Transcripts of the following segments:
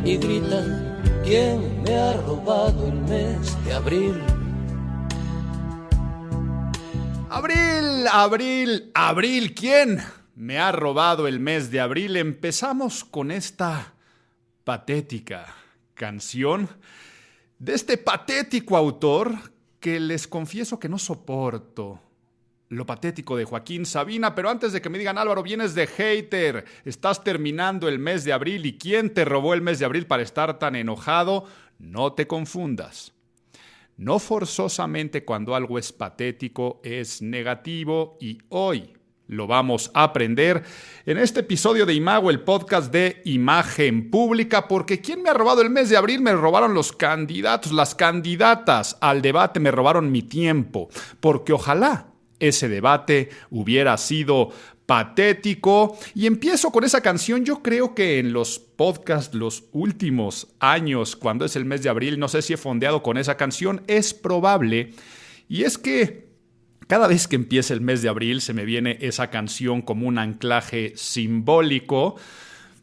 y gritan: ¿quién me ha robado el mes de abril? Abril, ¿quién me ha robado el mes de abril? Empezamos con esta patética canción de este patético autor que les confieso que no soporto. Lo patético de Joaquín Sabina, pero antes de que me digan: Álvaro, vienes de hater, estás terminando el mes de abril y ¿quién te robó el mes de abril para estar tan enojado? No te confundas. No forzosamente cuando algo es patético es negativo y hoy lo vamos a aprender en este episodio de Imago, el podcast de Imagen Pública, porque ¿quién me ha robado el mes de abril? Me robaron los candidatos, las candidatas al debate me robaron mi tiempo, porque ojalá ese debate hubiera sido patético. Y empiezo con esa canción. Yo creo que en los podcasts, los últimos años, cuando es el mes de abril, no sé si he fondeado con esa canción, es probable. Y es que cada vez que empieza el mes de abril se me viene esa canción como un anclaje simbólico.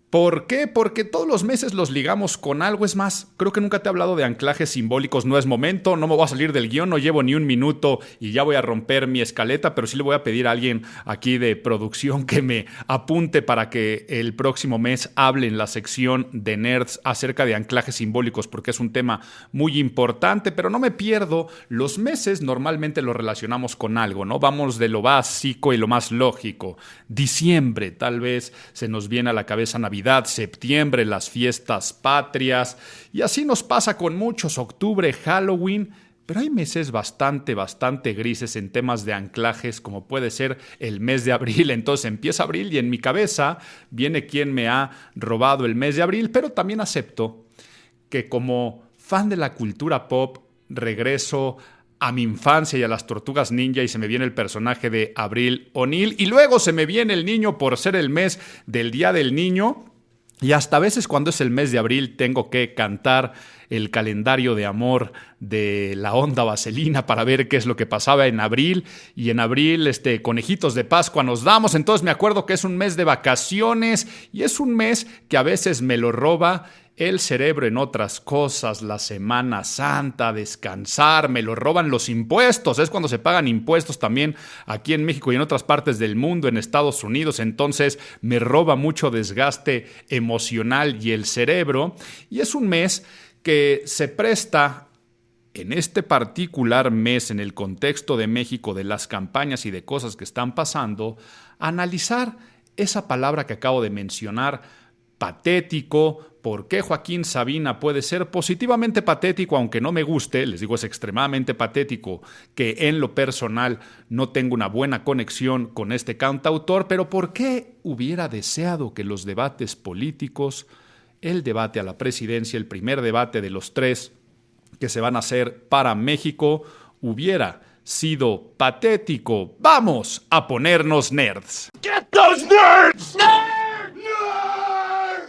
¿Por qué? Porque todos los meses los ligamos con algo. Es más, creo que nunca te he hablado de anclajes simbólicos. No es momento, no me voy a salir del guión, no llevo ni un minuto y ya voy a romper mi escaleta, pero sí le voy a pedir a alguien aquí de producción que me apunte para que el próximo mes hable en la sección de Nerds acerca de anclajes simbólicos, porque es un tema muy importante, pero no me pierdo. Los meses normalmente los relacionamos con algo, ¿no? Vamos de lo básico y lo más lógico. Diciembre, tal vez se nos viene a la cabeza Navidad, septiembre, las fiestas patrias, y así nos pasa con muchos, octubre, Halloween, pero hay meses bastante grises en temas de anclajes, como puede ser el mes de abril. Entonces empieza abril y en mi cabeza viene quién me ha robado el mes de abril, pero también acepto que como fan de la cultura pop regreso a mi infancia y a las Tortugas Ninja y se me viene el personaje de Abril O'Neil y luego se me viene el niño por ser el mes del Día del Niño y hasta a veces cuando es el mes de abril tengo que cantar el calendario de amor de la onda vaselina para ver qué es lo que pasaba en abril y en abril conejitos de Pascua nos damos. Entonces me acuerdo que es un mes de vacaciones y es un mes que a veces me lo roba el cerebro en otras cosas, la Semana Santa, descansar, me lo roban los impuestos. Es cuando se pagan impuestos también aquí en México y en otras partes del mundo, en Estados Unidos. Entonces me roba mucho desgaste emocional y el cerebro. Y es un mes que se presta en este particular mes, en el contexto de México, de las campañas y de cosas que están pasando, a analizar esa palabra que acabo de mencionar, patético. ¿Por qué Joaquín Sabina puede ser positivamente patético, aunque no me guste? Les digo, es extremadamente patético que en lo personal no tengo una buena conexión con este cantautor, pero ¿por qué hubiera deseado que los debates políticos, el debate a la presidencia, el primer debate de los 3 que se van a hacer para México, hubiera sido patético? Vamos a ponernos nerds. Get those nerds!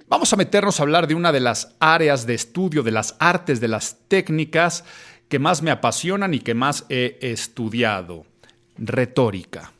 Vamos a meternos a hablar de una de las áreas de estudio, de las artes, de las técnicas que más me apasionan y que más he estudiado. Retórica.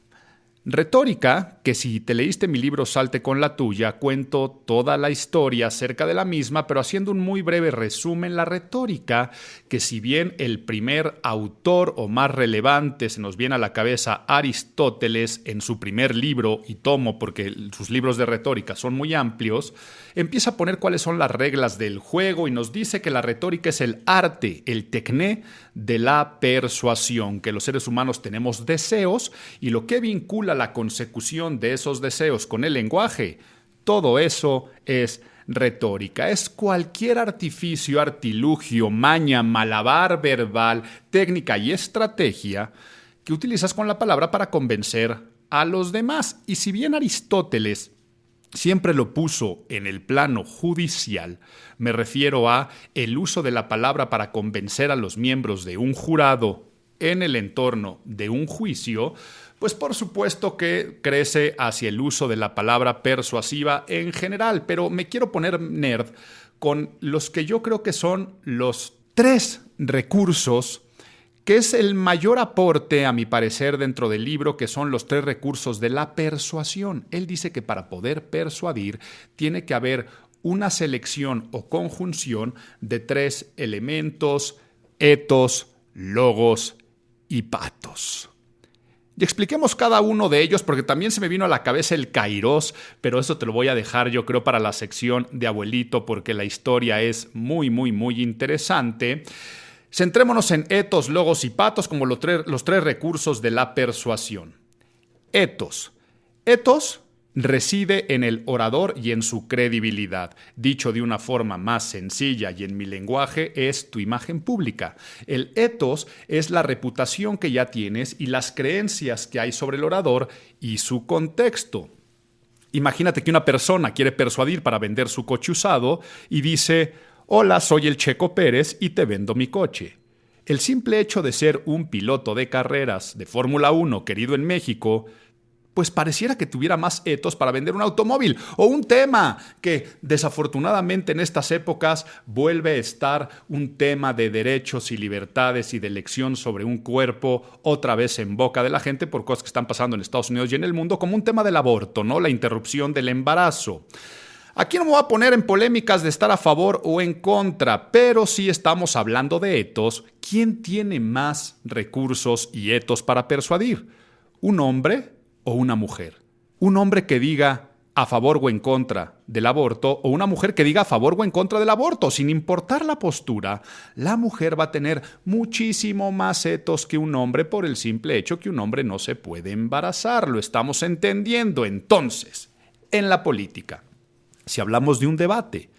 Retórica, que si te leíste mi libro Salte con la tuya, cuento toda la historia acerca de la misma, pero haciendo un muy breve resumen. La retórica, que si bien el primer autor o más relevante se nos viene a la cabeza Aristóteles en su primer libro y tomo, porque sus libros de retórica son muy amplios, empieza a poner cuáles son las reglas del juego y nos dice que la retórica es el arte, el tecné de la persuasión, que los seres humanos tenemos deseos y lo que vincula la consecución de esos deseos con el lenguaje, todo eso es retórica. Es cualquier artificio, artilugio, maña, malabar verbal, técnica y estrategia que utilizas con la palabra para convencer a los demás. Y si bien Aristóteles siempre lo puso en el plano judicial, me refiero a el uso de la palabra para convencer a los miembros de un jurado en el entorno de un juicio, pues por supuesto que crece hacia el uso de la palabra persuasiva en general, pero me quiero poner nerd con los que yo creo que son los 3 recursos que es el mayor aporte, a mi parecer, dentro del libro, que son los 3 recursos de la persuasión. Él dice que para poder persuadir tiene que haber una selección o conjunción de 3 elementos: etos, logos y patos. Y expliquemos cada uno de ellos, porque también se me vino a la cabeza el kairos, pero eso te lo voy a dejar, yo creo, para la sección de abuelito, porque la historia es muy, muy, muy interesante. Centrémonos en etos, logos y patos como los tres recursos de la persuasión. Etos. Etos reside en el orador y en su credibilidad. Dicho de una forma más sencilla y en mi lenguaje, es tu imagen pública. El etos es la reputación que ya tienes y las creencias que hay sobre el orador y su contexto. Imagínate que una persona quiere persuadir para vender su coche usado y dice: hola, soy el Checo Pérez y te vendo mi coche. El simple hecho de ser un piloto de carreras de Fórmula 1 querido en México, pues pareciera que tuviera más etos para vender un automóvil o un tema que desafortunadamente en estas épocas vuelve a estar un tema de derechos y libertades y de elección sobre un cuerpo otra vez en boca de la gente por cosas que están pasando en Estados Unidos y en el mundo, como un tema del aborto, ¿no? La interrupción del embarazo. Aquí no me voy a poner en polémicas de estar a favor o en contra, pero sí estamos hablando de etos. ¿Quién tiene más recursos y etos para persuadir? ¿Un hombre o una mujer? Un hombre que diga a favor o en contra del aborto, o una mujer que diga a favor o en contra del aborto. Sin importar la postura, la mujer va a tener muchísimo más etos que un hombre por el simple hecho que un hombre no se puede embarazar. Lo estamos entendiendo. Entonces, en la política, si hablamos de un debate,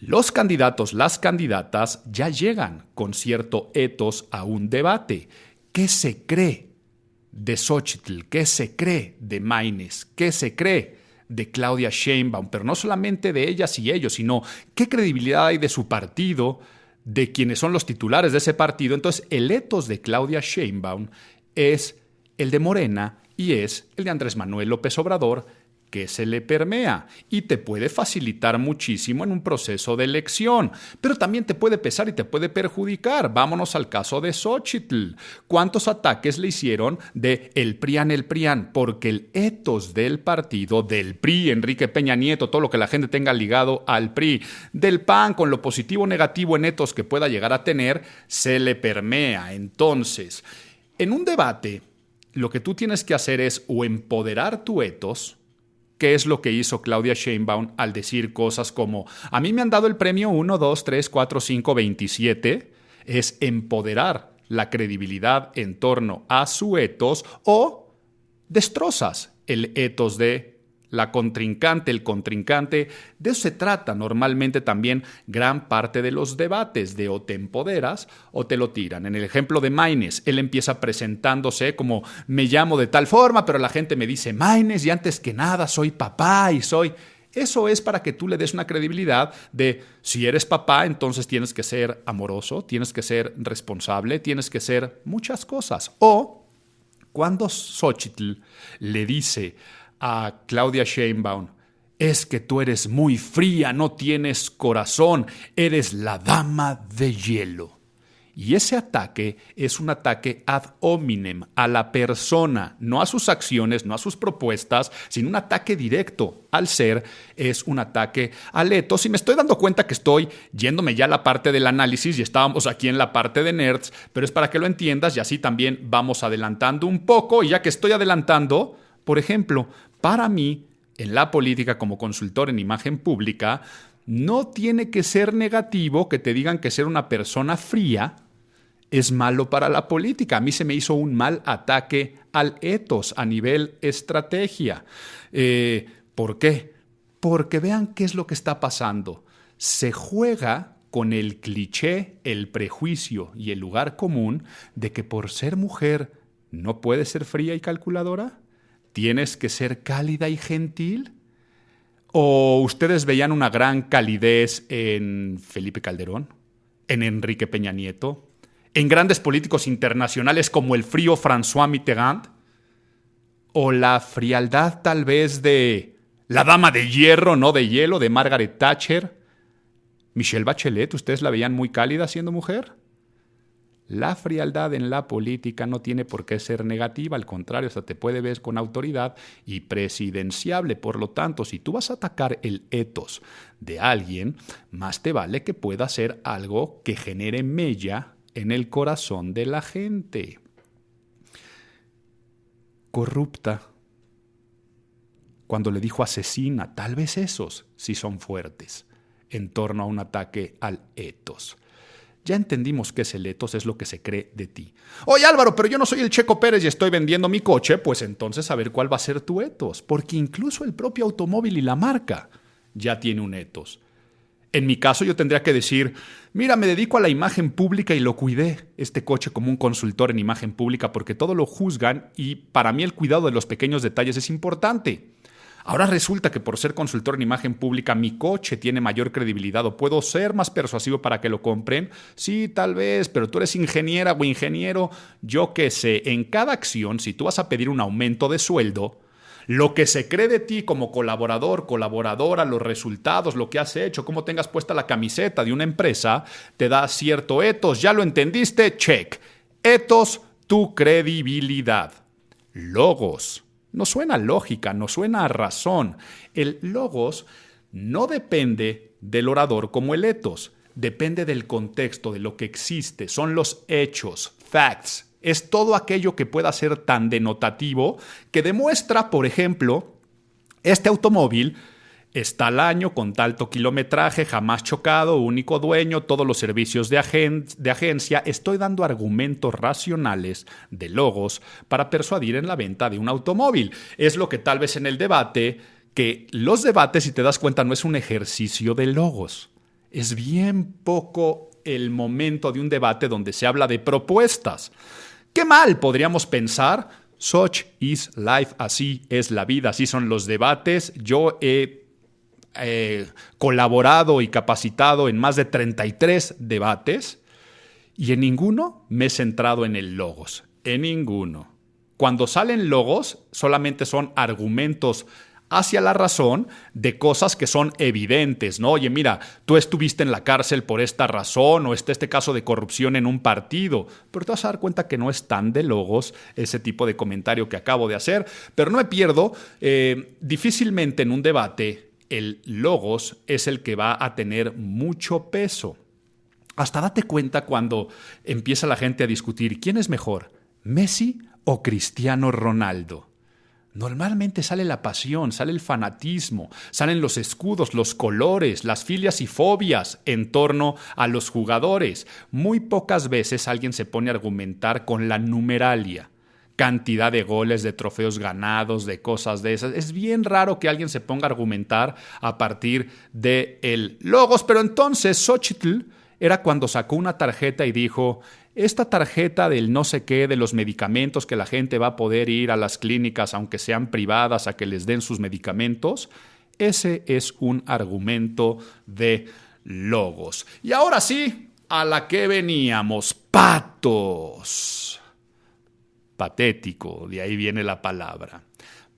los candidatos, las candidatas ya llegan con cierto etos a un debate. ¿Qué se cree de Xóchitl? ¿Qué se cree de Maines? ¿Qué se cree de Claudia Sheinbaum? Pero no solamente de ellas y ellos, sino qué credibilidad hay de su partido, de quienes son los titulares de ese partido. Entonces, el etos de Claudia Sheinbaum es el de Morena y es el de Andrés Manuel López Obrador, que se le permea y te puede facilitar muchísimo en un proceso de elección, pero también te puede pesar y te puede perjudicar. Vámonos al caso de Xóchitl. ¿Cuántos ataques le hicieron de el PRIAN? Porque el etos del partido, del PRI, Enrique Peña Nieto, todo lo que la gente tenga ligado al PRI, del PAN, con lo positivo o negativo en etos que pueda llegar a tener, se le permea. Entonces, en un debate, lo que tú tienes que hacer es o empoderar tu etos, ¿qué es lo que hizo Claudia Sheinbaum al decir cosas como a mí me han dado el premio 1, 2, 3, 4, 5, 27? Es empoderar la credibilidad en torno a su etos, o destrozas el etos de la contrincante, el contrincante. De eso se trata normalmente también gran parte de los debates, de o te empoderas o te lo tiran. En el ejemplo de Maines, él empieza presentándose como me llamo de tal forma, pero la gente me dice Maines y antes que nada soy papá y soy... Eso es para que tú le des una credibilidad de si eres papá, entonces tienes que ser amoroso, tienes que ser responsable, tienes que ser muchas cosas. O cuando Xóchitl le dice a Claudia Sheinbaum, es que tú eres muy fría, no tienes corazón, eres la dama de hielo. Y ese ataque es un ataque ad hominem a la persona, no a sus acciones, no a sus propuestas, sino un ataque directo al ser, es un ataque al etos. Y me estoy dando cuenta que estoy yéndome ya a la parte del análisis y estábamos aquí en la parte de nerds, pero es para que lo entiendas y así también vamos adelantando un poco. Y ya que estoy adelantando, por ejemplo, para mí, en la política como consultor en imagen pública, no tiene que ser negativo que te digan que ser una persona fría es malo para la política. A mí se me hizo un mal ataque al etos a nivel estrategia. ¿Por qué? Porque vean qué es lo que está pasando. Se juega con el cliché, el prejuicio y el lugar común de que por ser mujer no puedes ser fría y calculadora. ¿Tienes que ser cálida y gentil? ¿O ustedes veían una gran calidez en Felipe Calderón, en Enrique Peña Nieto, en grandes políticos internacionales como el frío François Mitterrand? ¿O la frialdad tal vez de la dama de hierro, no de hielo, de Margaret Thatcher? Michelle Bachelet, ¿ustedes la veían muy cálida siendo mujer? La frialdad en la política no tiene por qué ser negativa, al contrario, hasta te puede ver con autoridad y presidenciable. Por lo tanto, si tú vas a atacar el ethos de alguien, más te vale que pueda ser algo que genere mella en el corazón de la gente. Corrupta. Cuando le dijo asesina, tal vez esos sí son fuertes en torno a un ataque al ethos. Ya entendimos que es el ethos, es lo que se cree de ti. Oye Álvaro, pero yo no soy el Checo Pérez y estoy vendiendo mi coche, pues entonces a ver cuál va a ser tu ethos, porque incluso el propio automóvil y la marca ya tiene un ethos. En mi caso yo tendría que decir, mira, me dedico a la imagen pública y lo cuidé, este coche como un consultor en imagen pública, porque todo lo juzgan y para mí el cuidado de los pequeños detalles es importante. Ahora resulta que por ser consultor en imagen pública mi coche tiene mayor credibilidad o puedo ser más persuasivo para que lo compren. Sí, tal vez, pero tú eres ingeniera o ingeniero. Yo qué sé, en cada acción, si tú vas a pedir un aumento de sueldo, lo que se cree de ti como colaborador, colaboradora, los resultados, lo que has hecho, cómo tengas puesta la camiseta de una empresa, te da cierto ethos. ¿Ya lo entendiste? Check. Ethos, tu credibilidad. Logos. No suena lógica, no suena a razón. El logos no depende del orador como el ethos. Depende del contexto, de lo que existe. Son los hechos, facts. Es todo aquello que pueda ser tan denotativo que demuestra, por ejemplo, este automóvil está al año con tanto kilometraje, jamás chocado, único dueño, todos los servicios de agencia. Estoy dando argumentos racionales de logos para persuadir en la venta de un automóvil. Es lo que tal vez en el debate, que los debates, si te das cuenta, no es un ejercicio de logos. Es bien poco el momento de un debate donde se habla de propuestas. ¡Qué mal! Podríamos pensar. Such is life, así es la vida, así son los debates. Yo he colaborado y capacitado en más de 33 debates y en ninguno me he centrado en el logos, en ninguno. Cuando salen logos solamente son argumentos hacia la razón de cosas que son evidentes, ¿no? Oye, mira, tú estuviste en la cárcel por esta razón o este caso de corrupción en un partido, pero te vas a dar cuenta que no es tan de logos ese tipo de comentario que acabo de hacer, pero no me pierdo, difícilmente en un debate el logos es el que va a tener mucho peso. Hasta date cuenta cuando empieza la gente a discutir quién es mejor, Messi o Cristiano Ronaldo. Normalmente sale la pasión, sale el fanatismo, salen los escudos, los colores, las filias y fobias en torno a los jugadores. Muy pocas veces alguien se pone a argumentar con la numeralia. Cantidad de goles, de trofeos ganados, de cosas de esas. Es bien raro que alguien se ponga a argumentar a partir de el logos, pero entonces Xochitl era cuando sacó una tarjeta y dijo, esta tarjeta del no sé qué, de los medicamentos que la gente va a poder ir a las clínicas, aunque sean privadas, a que les den sus medicamentos, ese es un argumento de logos. Y ahora sí, a la que veníamos, patos. Patético, de ahí viene la palabra.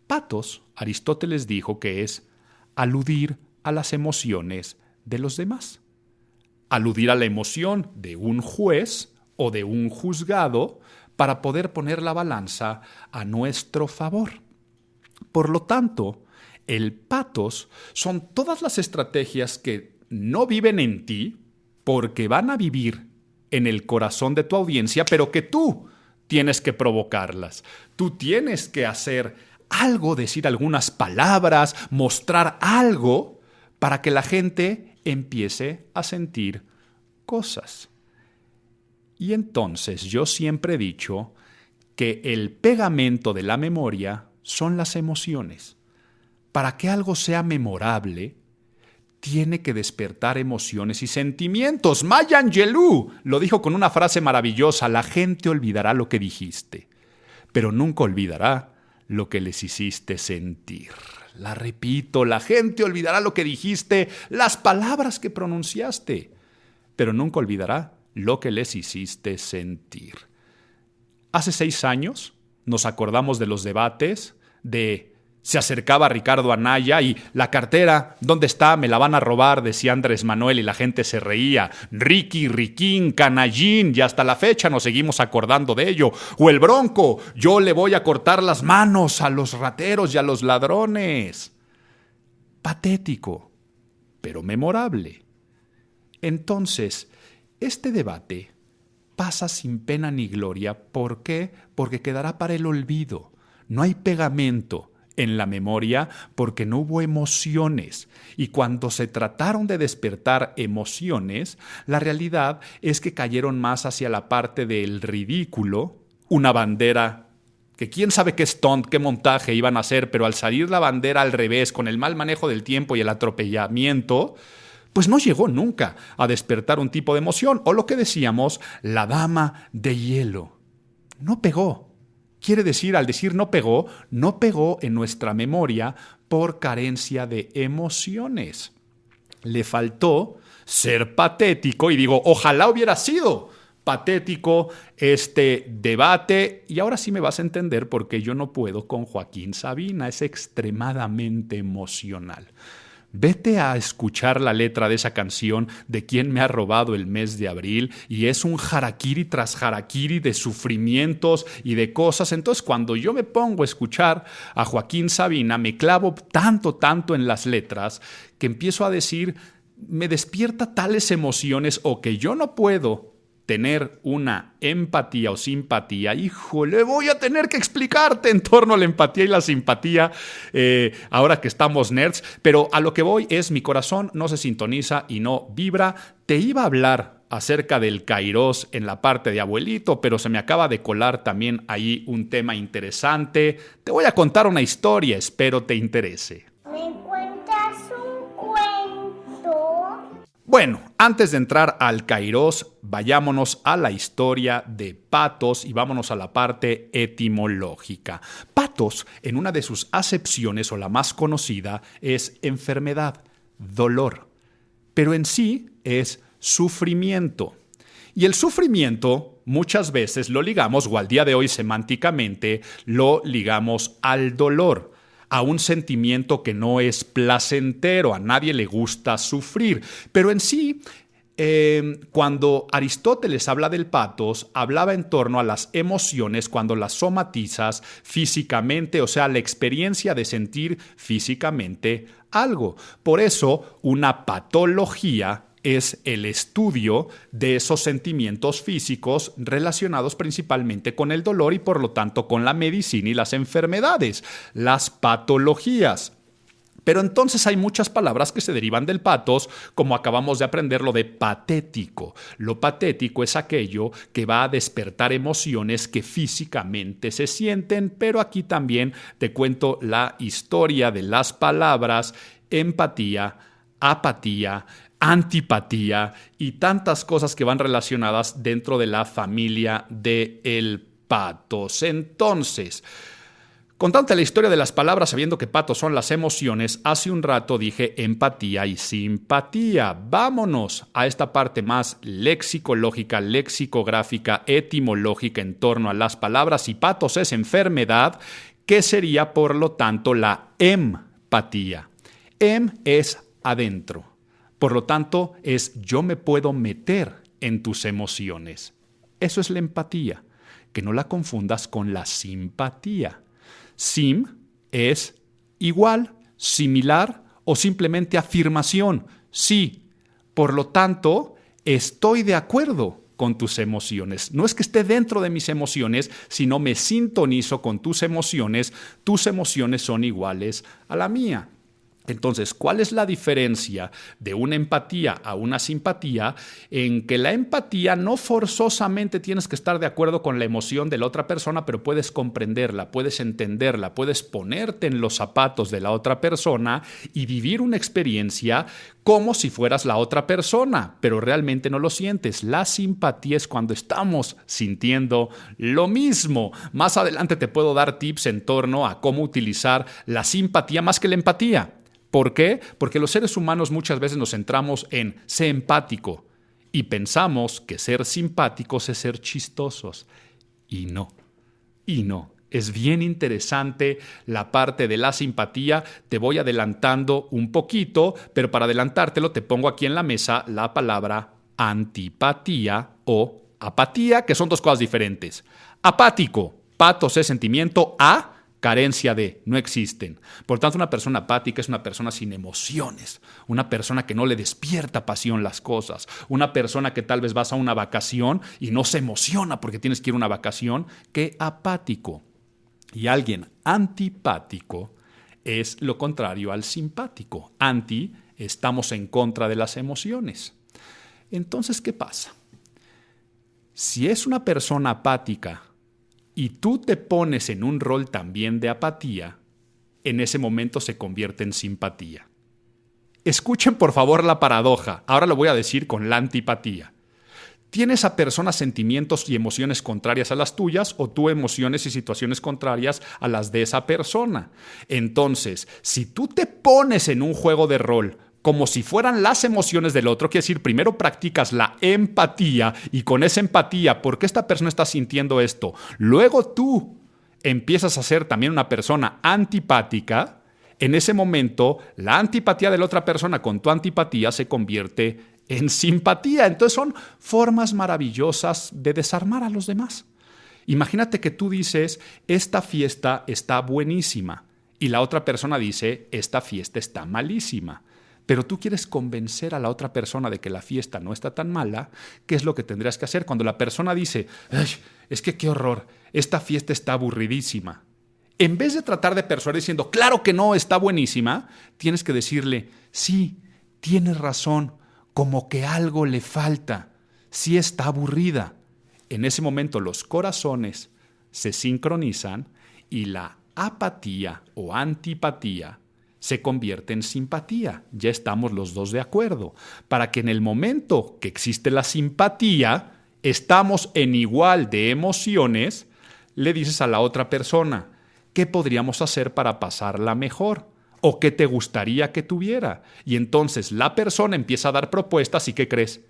Patos, Aristóteles dijo que es aludir a las emociones de los demás. Aludir a la emoción de un juez o de un juzgado para poder poner la balanza a nuestro favor. Por lo tanto, el patos son todas las estrategias que no viven en ti porque van a vivir en el corazón de tu audiencia, pero que tú tienes que provocarlas. Tú tienes que hacer algo, decir algunas palabras, mostrar algo para que la gente empiece a sentir cosas. Y entonces yo siempre he dicho que el pegamento de la memoria son las emociones. Para que algo sea memorable, tiene que despertar emociones y sentimientos. Maya Angelou lo dijo con una frase maravillosa: la gente olvidará lo que dijiste, pero nunca olvidará lo que les hiciste sentir. La repito, la gente olvidará lo que dijiste, las palabras que pronunciaste, pero nunca olvidará lo que les hiciste sentir. Hace 6 años nos acordamos de los debates de Se acercaba Ricardo Anaya y la cartera, ¿dónde está? Me la van a robar, decía Andrés Manuel y la gente se reía. Ricky, Riquín, Canallín, y hasta la fecha nos seguimos acordando de ello. O el Bronco, yo le voy a cortar las manos a los rateros y a los ladrones. Patético, pero memorable. Entonces, este debate pasa sin pena ni gloria. ¿Por qué? Porque quedará para el olvido. No hay pegamento en la memoria porque no hubo emociones. Y cuando se trataron de despertar emociones, la realidad es que cayeron más hacia la parte del ridículo, una bandera que quién sabe qué stunt, qué montaje iban a hacer, pero al salir la bandera al revés, con el mal manejo del tiempo y el atropellamiento, pues no llegó nunca a despertar un tipo de emoción. O lo que decíamos, la dama de hielo. No pegó. Quiere decir, al decir no pegó en nuestra memoria por carencia de emociones. Le faltó ser patético y digo, ojalá hubiera sido patético este debate. Y ahora sí me vas a entender por qué yo no puedo con Joaquín Sabina. Es extremadamente emocional. Vete a escuchar la letra de esa canción de Quién me ha robado el mes de abril y es un harakiri tras harakiri de sufrimientos y de cosas. Entonces cuando yo me pongo a escuchar a Joaquín Sabina me clavo tanto en las letras que empiezo a decir, me despierta tales emociones o que yo no puedo tener una empatía o simpatía, híjole, voy a tener que explicarte en torno a la empatía y la simpatía ahora que estamos nerds, pero a lo que voy es mi corazón no se sintoniza y no vibra. Te iba a hablar acerca del Kairos en la parte de abuelito, pero se me acaba de colar también ahí un tema interesante. Te voy a contar una historia, espero te interese. ¿Me cuentas un cuento? Bueno, antes de entrar al Kairos, vayámonos a la historia de patos y vámonos a la parte etimológica. Patos, en una de sus acepciones o la más conocida, es enfermedad, dolor, pero en sí es sufrimiento. Y el sufrimiento muchas veces lo ligamos, o al día de hoy semánticamente, lo ligamos al dolor, a un sentimiento que no es placentero, a nadie le gusta sufrir, pero en sí, cuando Aristóteles habla del patos, hablaba en torno a las emociones cuando las somatizas físicamente, o sea, la experiencia de sentir físicamente algo. Por eso, una patología es el estudio de esos sentimientos físicos relacionados principalmente con el dolor y por lo tanto con la medicina y las enfermedades, las patologías. Pero entonces hay muchas palabras que se derivan del patos, como acabamos de aprender lo de patético. Lo patético es aquello que va a despertar emociones que físicamente se sienten, pero aquí también te cuento la historia de las palabras empatía, apatía, antipatía y tantas cosas que van relacionadas dentro de la familia del patos. Entonces, contándote la historia de las palabras, sabiendo que patos son las emociones, hace un rato dije empatía y simpatía. Vámonos a esta parte más lexicológica, lexicográfica, etimológica en torno a las palabras. Y patos es enfermedad, que sería por lo tanto la empatía. Es adentro. Por lo tanto, es yo me puedo meter en tus emociones. Eso es la empatía, que no la confundas con la simpatía. Sim es igual, similar o simplemente afirmación. Sí, por lo tanto, estoy de acuerdo con tus emociones. No es que esté dentro de mis emociones, sino me sintonizo con tus emociones. Tus emociones son iguales a la mía. Entonces, ¿cuál es la diferencia de una empatía a una simpatía? En que la empatía no forzosamente tienes que estar de acuerdo con la emoción de la otra persona, pero puedes comprenderla, puedes entenderla, puedes ponerte en los zapatos de la otra persona y vivir una experiencia como si fueras la otra persona, pero realmente no lo sientes. La simpatía es cuando estamos sintiendo lo mismo. Más adelante te puedo dar tips en torno a cómo utilizar la simpatía más que la empatía. ¿Por qué? Porque los seres humanos muchas veces nos centramos en ser empático y pensamos que ser simpáticos es ser chistosos. Y no. Es bien interesante la parte de la simpatía. Te voy adelantando un poquito, pero para adelantártelo te pongo aquí en la mesa la palabra antipatía o apatía, que son dos cosas diferentes. Apático, patos es sentimiento, carencia de, no existen. Por tanto, una persona apática es una persona sin emociones, una persona que no le despierta pasión las cosas, una persona que tal vez vas a una vacación y no se emociona porque tienes que ir a una vacación, que apático. Y alguien antipático es lo contrario al simpático. Anti, estamos en contra de las emociones. Entonces, ¿qué pasa? Si es una persona apática y tú te pones en un rol también de apatía, en ese momento se convierte en simpatía. Escuchen por favor la paradoja. Ahora lo voy a decir con la antipatía. ¿Tienes a personas sentimientos y emociones contrarias a las tuyas o tú emociones y situaciones contrarias a las de esa persona? Entonces, si tú te pones en un juego de rol como si fueran las emociones del otro, quiere decir, primero practicas la empatía y con esa empatía, ¿por qué esta persona está sintiendo esto? Luego tú empiezas a ser también una persona antipática. En ese momento, la antipatía de la otra persona con tu antipatía se convierte en simpatía. Entonces son formas maravillosas de desarmar a los demás. Imagínate que tú dices, esta fiesta está buenísima, y la otra persona dice, esta fiesta está malísima. Pero tú quieres convencer a la otra persona de que la fiesta no está tan mala. ¿Qué es lo que tendrías que hacer? Cuando la persona dice, ay, es que qué horror, esta fiesta está aburridísima. En vez de tratar de persuadir diciendo, claro que no, está buenísima, tienes que decirle, sí, tienes razón, como que algo le falta, sí está aburrida. En ese momento los corazones se sincronizan y la apatía o antipatía se convierte en simpatía. Ya estamos los dos de acuerdo. Para que en el momento que existe la simpatía, estamos en igual de emociones, le dices a la otra persona, ¿qué podríamos hacer para pasarla mejor? ¿O qué te gustaría que tuviera? Y entonces la persona empieza a dar propuestas y ¿qué crees?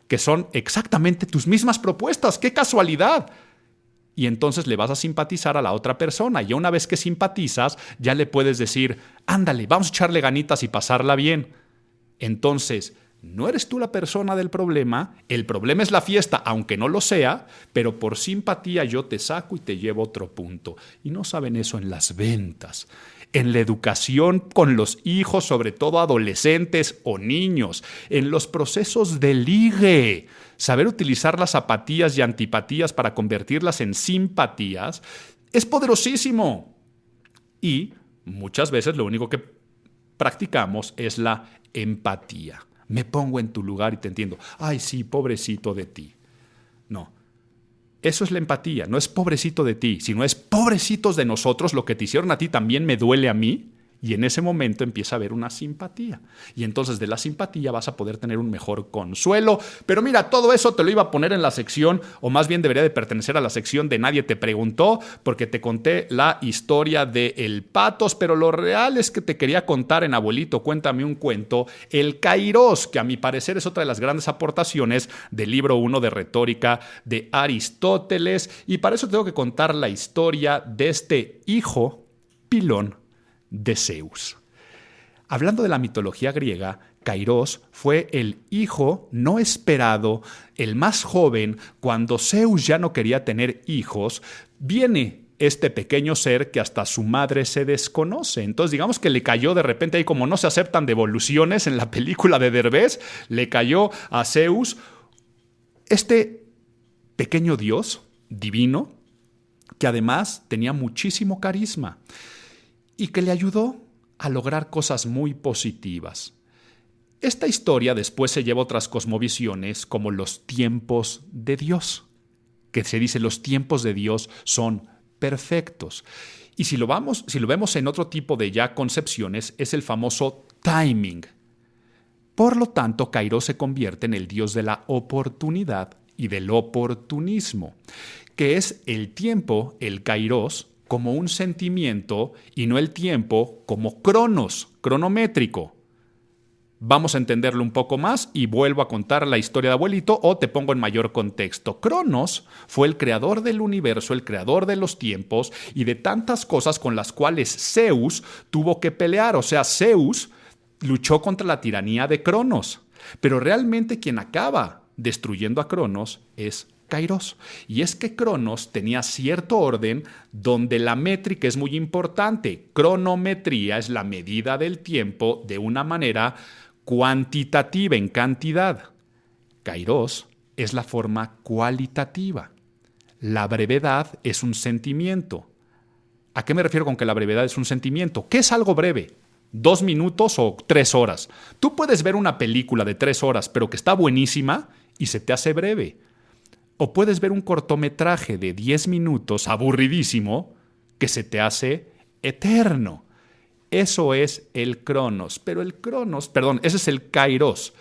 Que son exactamente tus mismas propuestas. ¡Qué casualidad! Y entonces le vas a simpatizar a la otra persona. Y una vez que simpatizas, ya le puedes decir, ándale, vamos a echarle ganitas y pasarla bien. Entonces, no eres tú la persona del problema, el problema es la fiesta, aunque no lo sea, pero por simpatía yo te saco y te llevo a otro punto. Y no saben eso en las ventas, en la educación con los hijos, sobre todo adolescentes o niños, en los procesos de ligue. Saber utilizar las apatías y antipatías para convertirlas en simpatías es poderosísimo. Y muchas veces lo único que practicamos es la empatía. Me pongo en tu lugar y te entiendo. Ay, sí, pobrecito de ti. No. Eso es la empatía. No es pobrecito de ti, sino es pobrecitos de nosotros. Lo que te hicieron a ti también me duele a mí. Y en ese momento empieza a haber una simpatía. Y entonces de la simpatía vas a poder tener un mejor consuelo. Pero mira, todo eso te lo iba a poner en la sección, o más bien debería de pertenecer a la sección de Nadie te preguntó, porque te conté la historia de El Patos, pero lo real es que te quería contar en Abuelito, cuéntame un cuento, el Kairos, que a mi parecer es otra de las grandes aportaciones del libro 1 de retórica de Aristóteles. Y para eso tengo que contar la historia de este hijo pilón de Zeus. Hablando de la mitología griega, Kairos fue el hijo no esperado, el más joven. Cuando Zeus ya no quería tener hijos, viene este pequeño ser que hasta su madre se desconoce. Entonces digamos que le cayó de repente, ahí como no se aceptan devoluciones en la película de Derbez, le cayó a Zeus este pequeño dios divino que además tenía muchísimo carisma y que le ayudó a lograr cosas muy positivas. Esta historia después se lleva a otras cosmovisiones como los tiempos de Dios, que se dice los tiempos de Dios son perfectos. Y si lo vemos en otro tipo de ya concepciones, es el famoso timing. Por lo tanto, Kairos se convierte en el dios de la oportunidad y del oportunismo, que es el tiempo, el Kairos, como un sentimiento y no el tiempo como cronos, cronométrico. Vamos a entenderlo un poco más y vuelvo a contar la historia de abuelito o te pongo en mayor contexto. Cronos fue el creador del universo, el creador de los tiempos y de tantas cosas con las cuales Zeus tuvo que pelear. O sea, Zeus luchó contra la tiranía de Cronos. Pero realmente quien acaba destruyendo a Cronos es Kairos. Y es que Cronos tenía cierto orden donde la métrica es muy importante. Cronometría es la medida del tiempo de una manera cuantitativa en cantidad. Kairos es la forma cualitativa. La brevedad es un sentimiento. ¿A qué me refiero con que la brevedad es un sentimiento? ¿Qué es algo breve? 2 minutos o 3 horas. Tú puedes ver una película de 3 horas, pero que está buenísima y se te hace breve. O puedes ver un cortometraje de 10 minutos aburridísimo que se te hace eterno. Eso es el Cronos. Ese es el Kairos.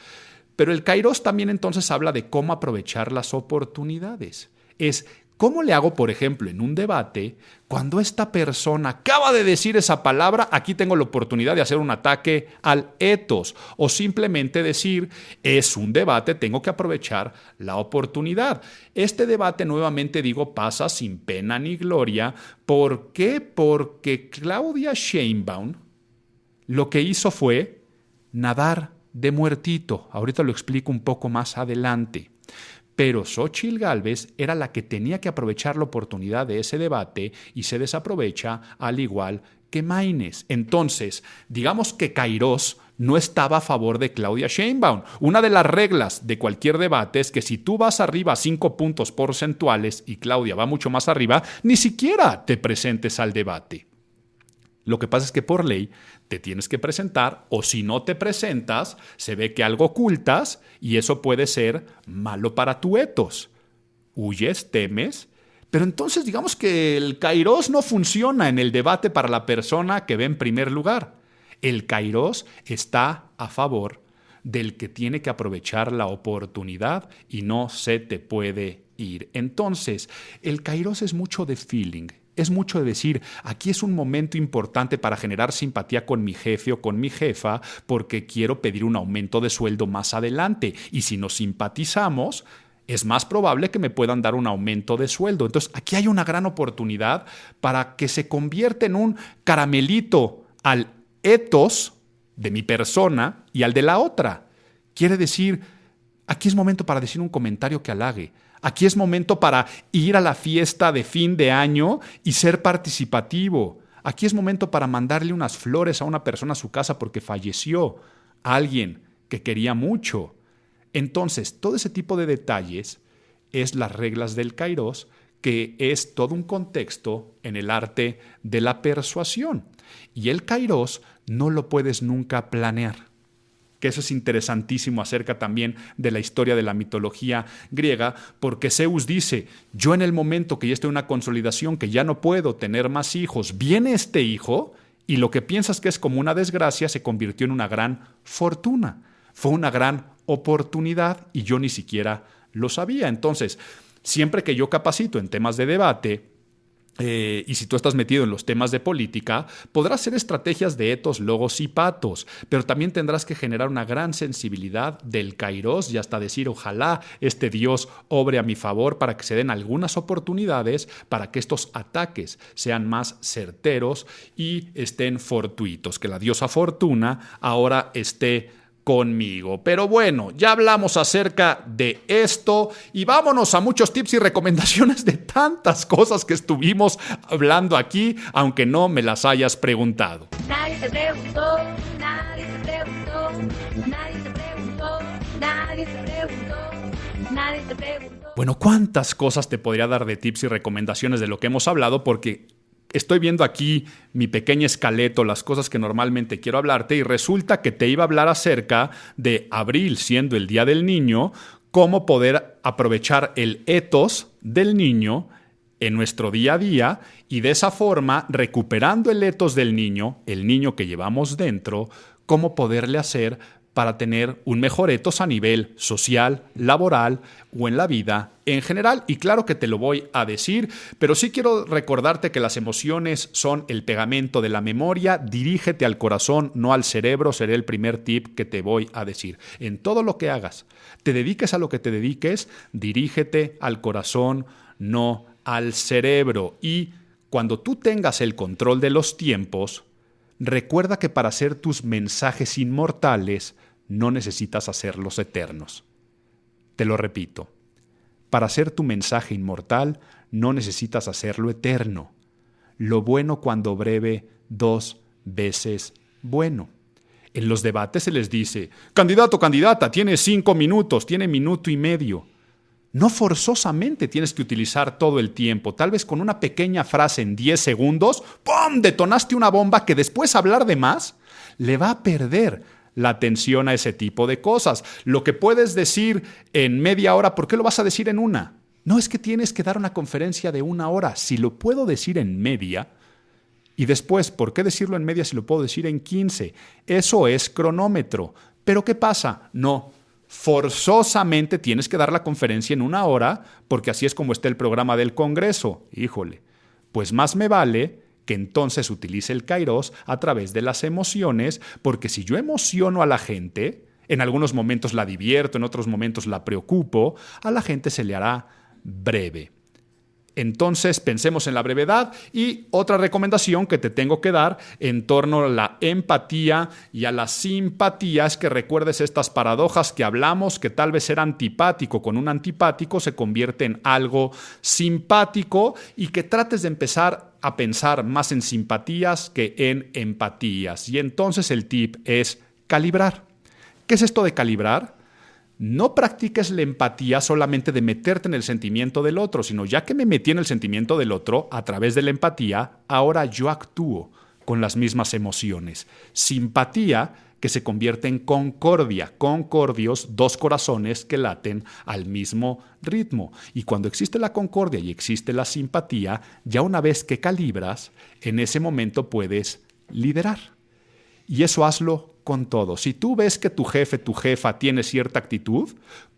Pero el Kairos también entonces habla de cómo aprovechar las oportunidades. Es ¿cómo le hago, por ejemplo, en un debate, cuando esta persona acaba de decir esa palabra, aquí tengo la oportunidad de hacer un ataque al etos? O simplemente decir, es un debate, tengo que aprovechar la oportunidad. Este debate, nuevamente digo, pasa sin pena ni gloria. ¿Por qué? Porque Claudia Sheinbaum lo que hizo fue nadar de muertito. Ahorita lo explico un poco más adelante. Pero Xóchitl Gálvez era la que tenía que aprovechar la oportunidad de ese debate y se desaprovecha al igual que Maynes. Entonces, digamos que Kairos no estaba a favor de Claudia Sheinbaum. Una de las reglas de cualquier debate es que si tú vas arriba a 5 puntos porcentuales y Claudia va mucho más arriba, ni siquiera te presentes al debate. Lo que pasa es que por ley te tienes que presentar o si no te presentas, se ve que algo ocultas y eso puede ser malo para tu etos. Huyes, temes, pero entonces digamos que el Kairos no funciona en el debate para la persona que ve en primer lugar. El Kairos está a favor del que tiene que aprovechar la oportunidad y no se te puede ir. Entonces, el Kairos es mucho de feeling. Es mucho de decir, aquí es un momento importante para generar simpatía con mi jefe o con mi jefa porque quiero pedir un aumento de sueldo más adelante. Y si nos simpatizamos, es más probable que me puedan dar un aumento de sueldo. Entonces, aquí hay una gran oportunidad para que se convierta en un caramelito al etos de mi persona y al de la otra. Quiere decir, aquí es momento para decir un comentario que halague. Aquí es momento para ir a la fiesta de fin de año y ser participativo. Aquí es momento para mandarle unas flores a una persona a su casa porque falleció alguien que quería mucho. Entonces, todo ese tipo de detalles es las reglas del Kairos, que es todo un contexto en el arte de la persuasión. Y el Kairos no lo puedes nunca planear. Que eso es interesantísimo acerca también de la historia de la mitología griega, porque Zeus dice, yo en el momento que ya estoy en una consolidación, que ya no puedo tener más hijos, viene este hijo y lo que piensas que es como una desgracia se convirtió en una gran fortuna. Fue una gran oportunidad y yo ni siquiera lo sabía. Entonces, siempre que yo capacito en temas de debate, y si tú estás metido en los temas de política, podrás hacer estrategias de etos, logos y patos, pero también tendrás que generar una gran sensibilidad del Kairos y hasta decir, ojalá este Dios obre a mi favor para que se den algunas oportunidades para que estos ataques sean más certeros y estén fortuitos, que la diosa Fortuna ahora esté conmigo. Pero bueno, ya hablamos acerca de esto y vámonos a muchos tips y recomendaciones de tantas cosas que estuvimos hablando aquí, aunque no me las hayas preguntado. Nadie se preguntó, nadie se preguntó, nadie se preguntó, nadie se preguntó, nadie se preguntó. Bueno, ¿cuántas cosas te podría dar de tips y recomendaciones de lo que hemos hablado? Porque estoy viendo aquí mi pequeño esqueleto, las cosas que normalmente quiero hablarte, y resulta que te iba a hablar acerca de abril, siendo el Día del Niño, cómo poder aprovechar el etos del niño en nuestro día a día y de esa forma, recuperando el etos del niño, el niño que llevamos dentro, cómo poderle hacer para tener un mejor etos a nivel social, laboral o en la vida en general. Y claro que te lo voy a decir, pero sí quiero recordarte que las emociones son el pegamento de la memoria. Dirígete al corazón, no al cerebro. Será el primer tip que te voy a decir. En todo lo que hagas, te dediques a lo que te dediques, dirígete al corazón, no al cerebro. Y cuando tú tengas el control de los tiempos, recuerda que para hacer tus mensajes inmortales no necesitas hacerlos eternos. Te lo repito, para hacer tu mensaje inmortal no necesitas hacerlo eterno. Lo bueno cuando breve, 2 veces bueno. En los debates se les dice, candidato, candidata, tiene 5 minutos, tiene minuto y medio. No forzosamente tienes que utilizar todo el tiempo. Tal vez con una pequeña frase en 10 segundos, ¡pum!, detonaste una bomba que después hablar de más le va a perder la atención a ese tipo de cosas. Lo que puedes decir en media hora, ¿por qué lo vas a decir en una? No es que tienes que dar una conferencia de 1 hora. Si lo puedo decir en media, y después, ¿por qué decirlo en media si lo puedo decir en 15? Eso es cronómetro. ¿Pero qué pasa? No. Forzosamente tienes que dar la conferencia en 1 hora porque así es como está el programa del Congreso. Híjole, pues más me vale que entonces utilice el Kairos a través de las emociones, porque si yo emociono a la gente, en algunos momentos la divierto, en otros momentos la preocupo, a la gente se le hará breve. Entonces pensemos en la brevedad. Y otra recomendación que te tengo que dar en torno a la empatía y a la simpatía es que recuerdes estas paradojas que hablamos, que tal vez ser antipático con un antipático se convierte en algo simpático, y que trates de empezar a pensar más en simpatías que en empatías. Y entonces el tip es calibrar. ¿Qué es esto de calibrar? No practiques la empatía solamente de meterte en el sentimiento del otro, sino ya que me metí en el sentimiento del otro a través de la empatía, ahora yo actúo con las mismas emociones. Simpatía que se convierte en concordia, concordios, 2 corazones que laten al mismo ritmo. Y cuando existe la concordia y existe la simpatía, ya una vez que calibras, en ese momento puedes liderar. Y eso hazlo con todo. Si tú ves que tu jefe, tu jefa tiene cierta actitud,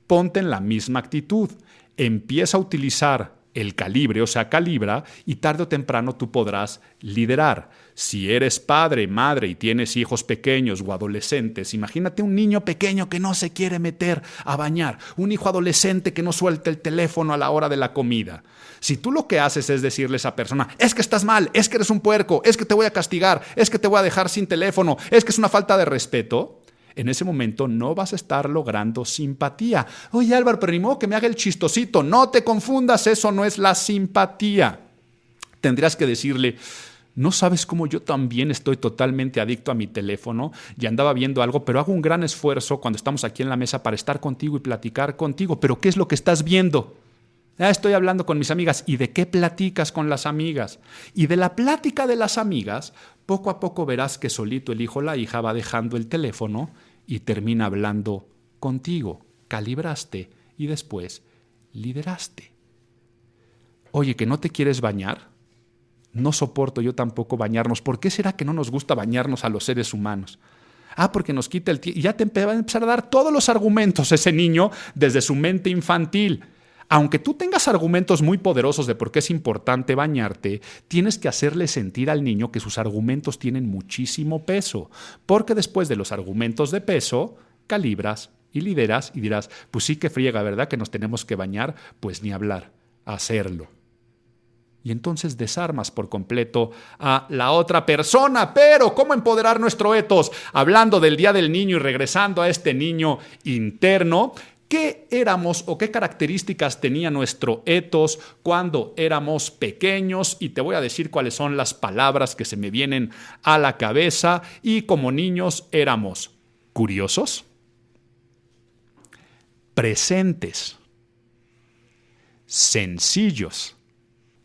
ponte en la misma actitud. Empieza a utilizar el calibre, o sea, calibra, y tarde o temprano tú podrás liderar. Si eres padre, madre y tienes hijos pequeños o adolescentes, imagínate un niño pequeño que no se quiere meter a bañar, un hijo adolescente que no suelta el teléfono a la hora de la comida. Si tú lo que haces es decirle a esa persona, es que estás mal, es que eres un puerco, es que te voy a castigar, es que te voy a dejar sin teléfono, es que es una falta de respeto, en ese momento no vas a estar logrando simpatía. Oye, Álvaro, pero ni modo que me haga el chistosito. No te confundas, eso no es la simpatía. Tendrías que decirle, ¿no sabes cómo yo también estoy totalmente adicto a mi teléfono y andaba viendo algo, pero hago un gran esfuerzo cuando estamos aquí en la mesa para estar contigo y platicar contigo? ¿Pero qué es lo que estás viendo? Estoy hablando con mis amigas. ¿Y de qué platicas con las amigas? Y de la plática de las amigas, poco a poco verás que solito el hijo o la hija va dejando el teléfono y termina hablando contigo. Calibraste y después lideraste. Oye, ¿que no te quieres bañar? No soporto yo tampoco bañarnos. ¿Por qué será que no nos gusta bañarnos a los seres humanos? Porque nos quita el tiempo. Y ya te va a empezar a dar todos los argumentos ese niño desde su mente infantil. Aunque tú tengas argumentos muy poderosos de por qué es importante bañarte, tienes que hacerle sentir al niño que sus argumentos tienen muchísimo peso, porque después de los argumentos de peso, calibras y lideras y dirás, pues sí que friega, ¿verdad? Que nos tenemos que bañar, pues ni hablar, hacerlo. Y entonces desarmas por completo a la otra persona. Pero, ¿cómo empoderar nuestro etos? Hablando del Día del Niño y regresando a este niño interno, ¿qué éramos o qué características tenía nuestro etos cuando éramos pequeños? Y te voy a decir cuáles son las palabras que se me vienen a la cabeza. Y como niños éramos curiosos, presentes, sencillos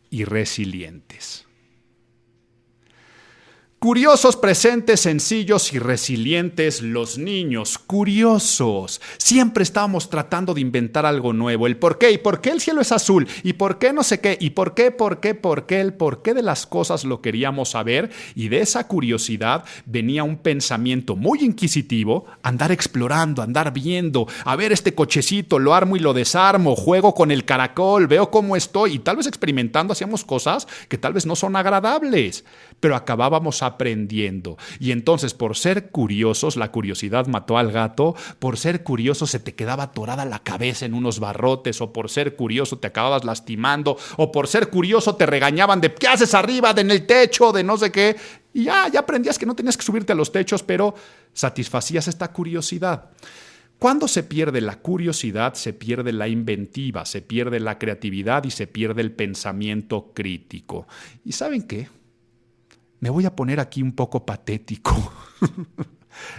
y resilientes. Curiosos, presentes, sencillos y resilientes, los niños, curiosos. Siempre estábamos tratando de inventar algo nuevo. El por qué, y por qué el cielo es azul, y por qué no sé qué, y por qué, el por qué de las cosas lo queríamos saber. Y de esa curiosidad venía un pensamiento muy inquisitivo, andar explorando, andar viendo, a ver este cochecito, lo armo y lo desarmo, juego con el caracol, veo cómo estoy, y tal vez experimentando hacíamos cosas que tal vez no son agradables, pero acabábamos aprendiendo. Y entonces, por ser curiosos, la curiosidad mató al gato. Por ser curioso se te quedaba atorada la cabeza en unos barrotes, o por ser curioso te acababas lastimando, o por ser curioso te regañaban de ¿qué haces arriba, en el techo, de no sé qué? Y ya aprendías que no tenías que subirte a los techos, pero satisfacías esta curiosidad. Cuando se pierde la curiosidad, se pierde la inventiva, se pierde la creatividad y se pierde el pensamiento crítico. ¿Y saben qué? Me voy a poner aquí un poco patético,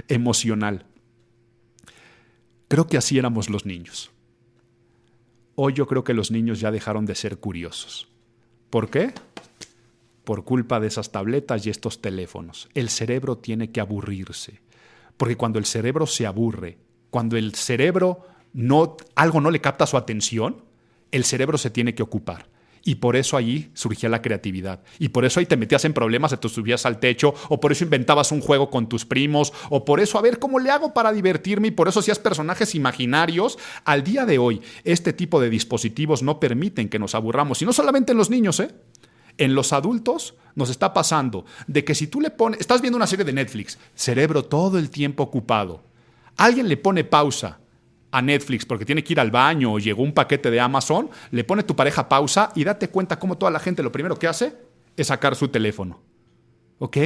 emocional. Creo que así éramos los niños. Hoy yo creo que los niños ya dejaron de ser curiosos. ¿Por qué? Por culpa de esas tabletas y estos teléfonos. El cerebro tiene que aburrirse. Porque cuando el cerebro se aburre, cuando el cerebro algo no le capta su atención, el cerebro se tiene que ocupar. Y por eso ahí surgía la creatividad. Y por eso ahí te metías en problemas, te subías al techo, o por eso inventabas un juego con tus primos, o por eso a ver cómo le hago para divertirme, y por eso hacías personajes imaginarios. Al día de hoy, este tipo de dispositivos no permiten que nos aburramos. Y no solamente en los niños, en los adultos nos está pasando de que si tú le pones, estás viendo una serie de Netflix, cerebro todo el tiempo ocupado. Alguien le pone pausa a Netflix porque tiene que ir al baño o llegó un paquete de Amazon, le pone tu pareja pausa y date cuenta cómo toda la gente lo primero que hace es sacar su teléfono. ¿Ok?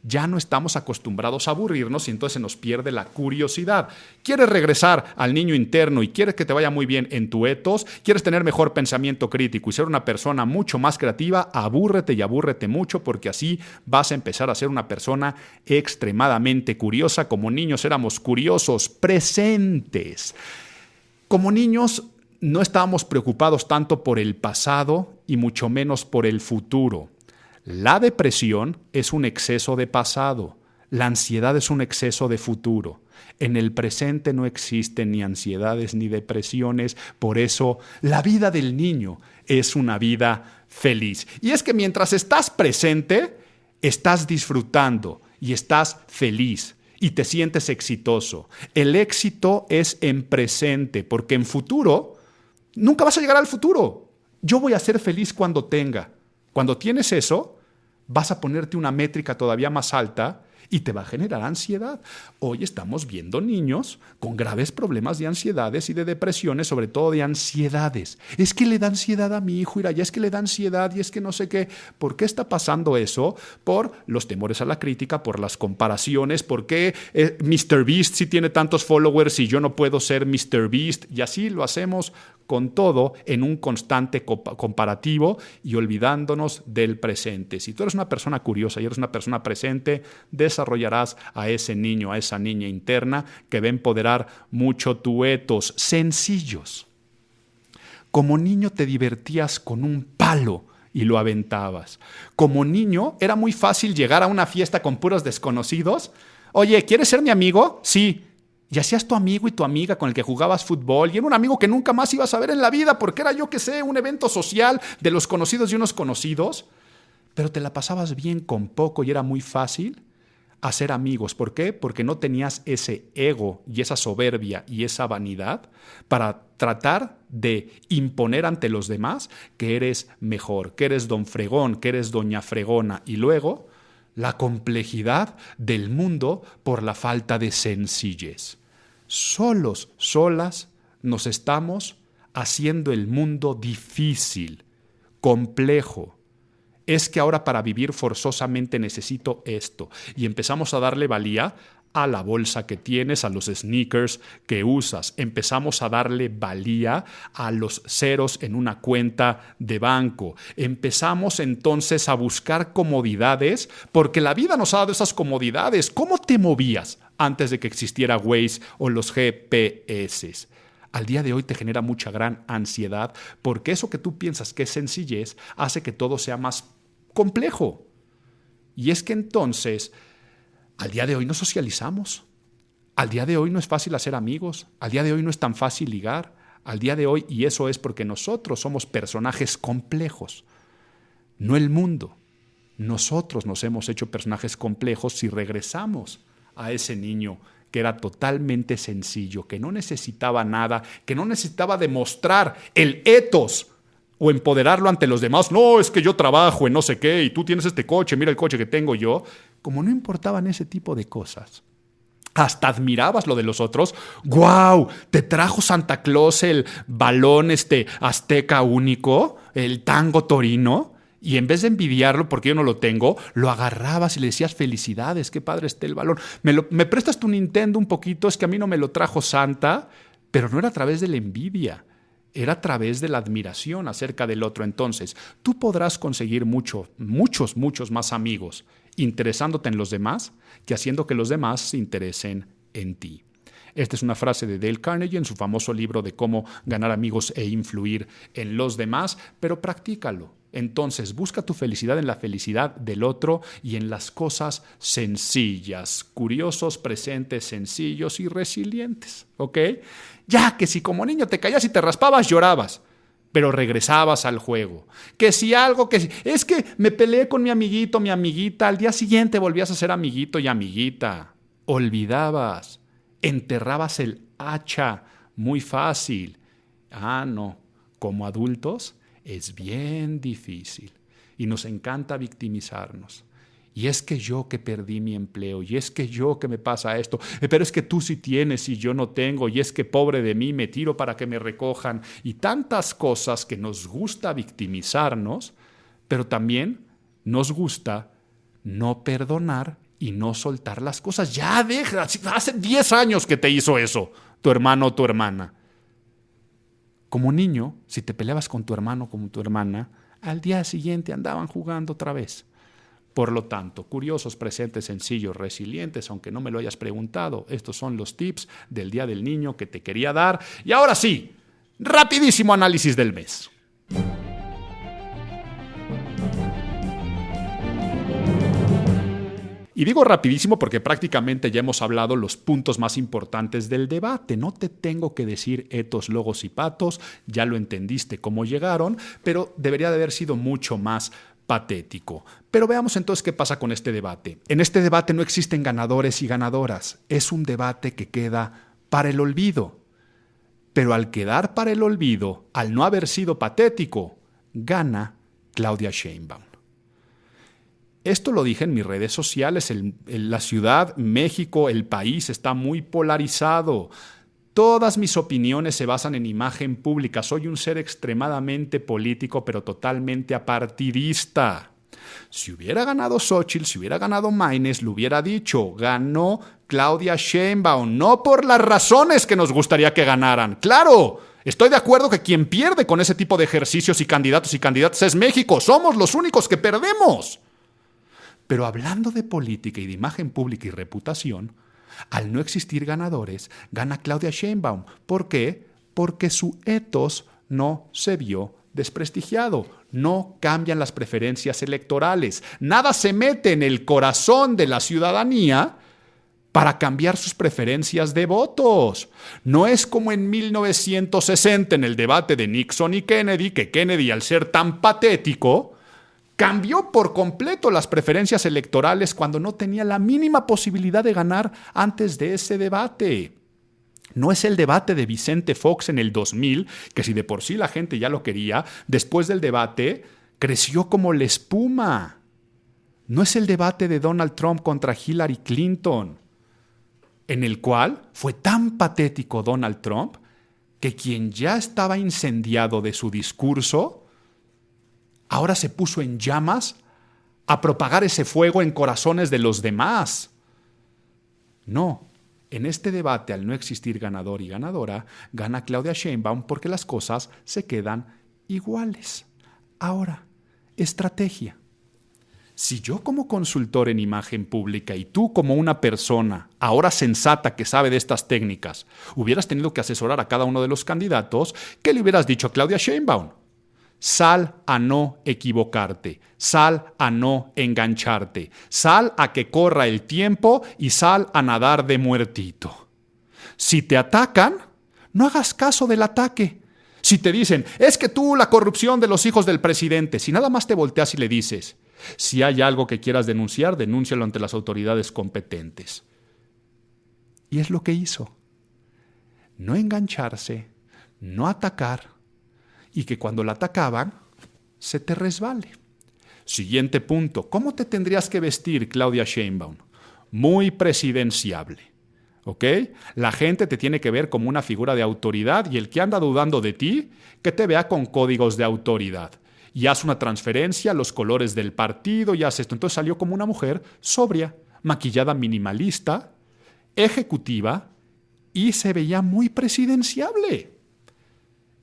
Ya no estamos acostumbrados a aburrirnos y entonces se nos pierde la curiosidad. ¿Quieres regresar al niño interno y quieres que te vaya muy bien en tu etos? ¿Quieres tener mejor pensamiento crítico y ser una persona mucho más creativa? Abúrrete y abúrrete mucho, porque así vas a empezar a ser una persona extremadamente curiosa. Como niños éramos curiosos, presentes. Como niños no estábamos preocupados tanto por el pasado y mucho menos por el futuro. La depresión es un exceso de pasado, la ansiedad es un exceso de futuro. En el presente no existen ni ansiedades ni depresiones, por eso la vida del niño es una vida feliz. Y es que mientras estás presente, estás disfrutando y estás feliz y te sientes exitoso. El éxito es en presente, porque en futuro nunca vas a llegar al futuro. Yo voy a ser feliz cuando tenga. Cuando tienes eso, vas a ponerte una métrica todavía más alta y te va a generar ansiedad. Hoy estamos viendo niños con graves problemas de ansiedades y de depresiones, sobre todo de ansiedades. Es que le da ansiedad a mi hijo, ya es que le da ansiedad y es que no sé qué. ¿Por qué está pasando eso? Por los temores a la crítica, por las comparaciones, por qué MrBeast sí tiene tantos followers y yo no puedo ser MrBeast, y así lo hacemos con todo en un constante comparativo y olvidándonos del presente. Si tú eres una persona curiosa y eres una persona presente, desarrollarás a ese niño, a esa niña interna que va a empoderar mucho tu etos. Sencillos. Como niño te divertías con un palo y lo aventabas. Como niño era muy fácil llegar a una fiesta con puros desconocidos. Oye, ¿quieres ser mi amigo? Sí. Y hacías tu amigo y tu amiga con el que jugabas fútbol, y era un amigo que nunca más ibas a ver en la vida porque era, yo qué sé, un evento social de los conocidos y unos conocidos, pero te la pasabas bien con poco y era muy fácil hacer amigos. ¿Por qué? Porque no tenías ese ego y esa soberbia y esa vanidad para tratar de imponer ante los demás que eres mejor, que eres don fregón, que eres doña fregona, y luego la complejidad del mundo por la falta de sencillez. Solos, solas, nos estamos haciendo el mundo difícil, complejo. Es que ahora para vivir forzosamente necesito esto. Y empezamos a darle valía a la bolsa que tienes, a los sneakers que usas. Empezamos a darle valía a los ceros en una cuenta de banco. Empezamos entonces a buscar comodidades porque la vida nos ha dado esas comodidades. ¿Cómo te movías antes de que existiera Waze o los GPS? Al día de hoy te genera mucha gran ansiedad porque eso que tú piensas que es sencillez hace que todo sea más complejo. Y es que entonces, al día de hoy no socializamos. Al día de hoy no es fácil hacer amigos. Al día de hoy no es tan fácil ligar. Al día de hoy, y eso es porque nosotros somos personajes complejos, no el mundo. Nosotros nos hemos hecho personajes complejos si regresamos a ese niño que era totalmente sencillo, que no necesitaba nada, que no necesitaba demostrar el etos o empoderarlo ante los demás. No, es que yo trabajo en no sé qué y tú tienes este coche, mira el coche que tengo yo. Como no importaban ese tipo de cosas, hasta admirabas lo de los otros. ¡Guau! Te trajo Santa Claus el balón azteca único, el Tango Torino. Y en vez de envidiarlo porque yo no lo tengo, lo agarrabas y le decías felicidades, qué padre está el balón. ¿Me prestas tu Nintendo un poquito? Es que a mí no me lo trajo Santa, pero no era a través de la envidia, era a través de la admiración acerca del otro. Entonces, tú podrás conseguir muchos más amigos interesándote en los demás que haciendo que los demás se interesen en ti. Esta es una frase de Dale Carnegie en su famoso libro de cómo ganar amigos e influir en los demás, pero practícalo. Entonces, busca tu felicidad en la felicidad del otro y en las cosas sencillas, curiosos, presentes, sencillos y resilientes, ¿ok? Ya que si como niño te caías y te raspabas, llorabas, pero regresabas al juego. Que si algo, es que me peleé con mi amiguito, mi amiguita, al día siguiente volvías a ser amiguito y amiguita. Olvidabas, enterrabas el hacha muy fácil. No, como adultos es bien difícil y nos encanta victimizarnos. Y es que yo que perdí mi empleo, y es que yo que me pasa esto, pero es que tú sí tienes y yo no tengo, y es que pobre de mí, me tiro para que me recojan, y tantas cosas que nos gusta victimizarnos, pero también nos gusta no perdonar y no soltar las cosas. Ya deja, hace 10 años que te hizo eso tu hermano o tu hermana. Como niño, si te peleabas con tu hermano o con tu hermana, al día siguiente andaban jugando otra vez. Por lo tanto, curiosos, presentes, sencillos, resilientes, aunque no me lo hayas preguntado, estos son los tips del Día del Niño que te quería dar. Y ahora sí, rapidísimo análisis del mes. Y digo rapidísimo porque prácticamente ya hemos hablado los puntos más importantes del debate. No te tengo que decir etos, logos y patos, ya lo entendiste cómo llegaron, pero debería de haber sido mucho más patético. Pero veamos entonces qué pasa con este debate. En este debate no existen ganadores y ganadoras. Es un debate que queda para el olvido. Pero al quedar para el olvido, al no haber sido patético, gana Claudia Sheinbaum. Esto lo dije en mis redes sociales. La ciudad, México, el país está muy polarizado. Todas mis opiniones se basan en imagen pública. Soy un ser extremadamente político, pero totalmente apartidista. Si hubiera ganado Xóchitl, si hubiera ganado Maines, lo hubiera dicho. Ganó Claudia Sheinbaum, no por las razones que nos gustaría que ganaran. ¡Claro! Estoy de acuerdo que quien pierde con ese tipo de ejercicios y candidatos es México. Somos los únicos que perdemos. Pero hablando de política y de imagen pública y reputación, al no existir ganadores, gana Claudia Sheinbaum. ¿Por qué? Porque su etos no se vio desprestigiado. No cambian las preferencias electorales. Nada se mete en el corazón de la ciudadanía para cambiar sus preferencias de votos. No es como en 1960 en el debate de Nixon y Kennedy, que Kennedy, al ser tan patético, cambió por completo las preferencias electorales cuando no tenía la mínima posibilidad de ganar antes de ese debate. No es el debate de Vicente Fox en el 2000, que si de por sí la gente ya lo quería, después del debate creció como la espuma. No es el debate de Donald Trump contra Hillary Clinton, en el cual fue tan patético Donald Trump que quien ya estaba incendiado de su discurso ahora se puso en llamas a propagar ese fuego en corazones de los demás. No, en este debate, al no existir ganador y ganadora, gana Claudia Sheinbaum porque las cosas se quedan iguales. Ahora, estrategia. Si yo como consultor en imagen pública y tú como una persona, ahora sensata que sabe de estas técnicas, hubieras tenido que asesorar a cada uno de los candidatos, ¿qué le hubieras dicho a Claudia Sheinbaum? Sal a no equivocarte, sal a no engancharte, sal a que corra el tiempo y sal a nadar de muertito. Si te atacan, no hagas caso del ataque. Si te dicen, es que tú la corrupción de los hijos del presidente, si nada más te volteas y le dices, si hay algo que quieras denunciar, denúncialo ante las autoridades competentes. Y es lo que hizo. No engancharse, no atacar, y que cuando la atacaban, se te resbale. Siguiente punto. ¿Cómo te tendrías que vestir, Claudia Sheinbaum? Muy presidenciable. ¿Ok? La gente te tiene que ver como una figura de autoridad y el que anda dudando de ti, que te vea con códigos de autoridad. Y haz una transferencia, los colores del partido y haz esto. Entonces salió como una mujer sobria, maquillada minimalista, ejecutiva y se veía muy presidenciable.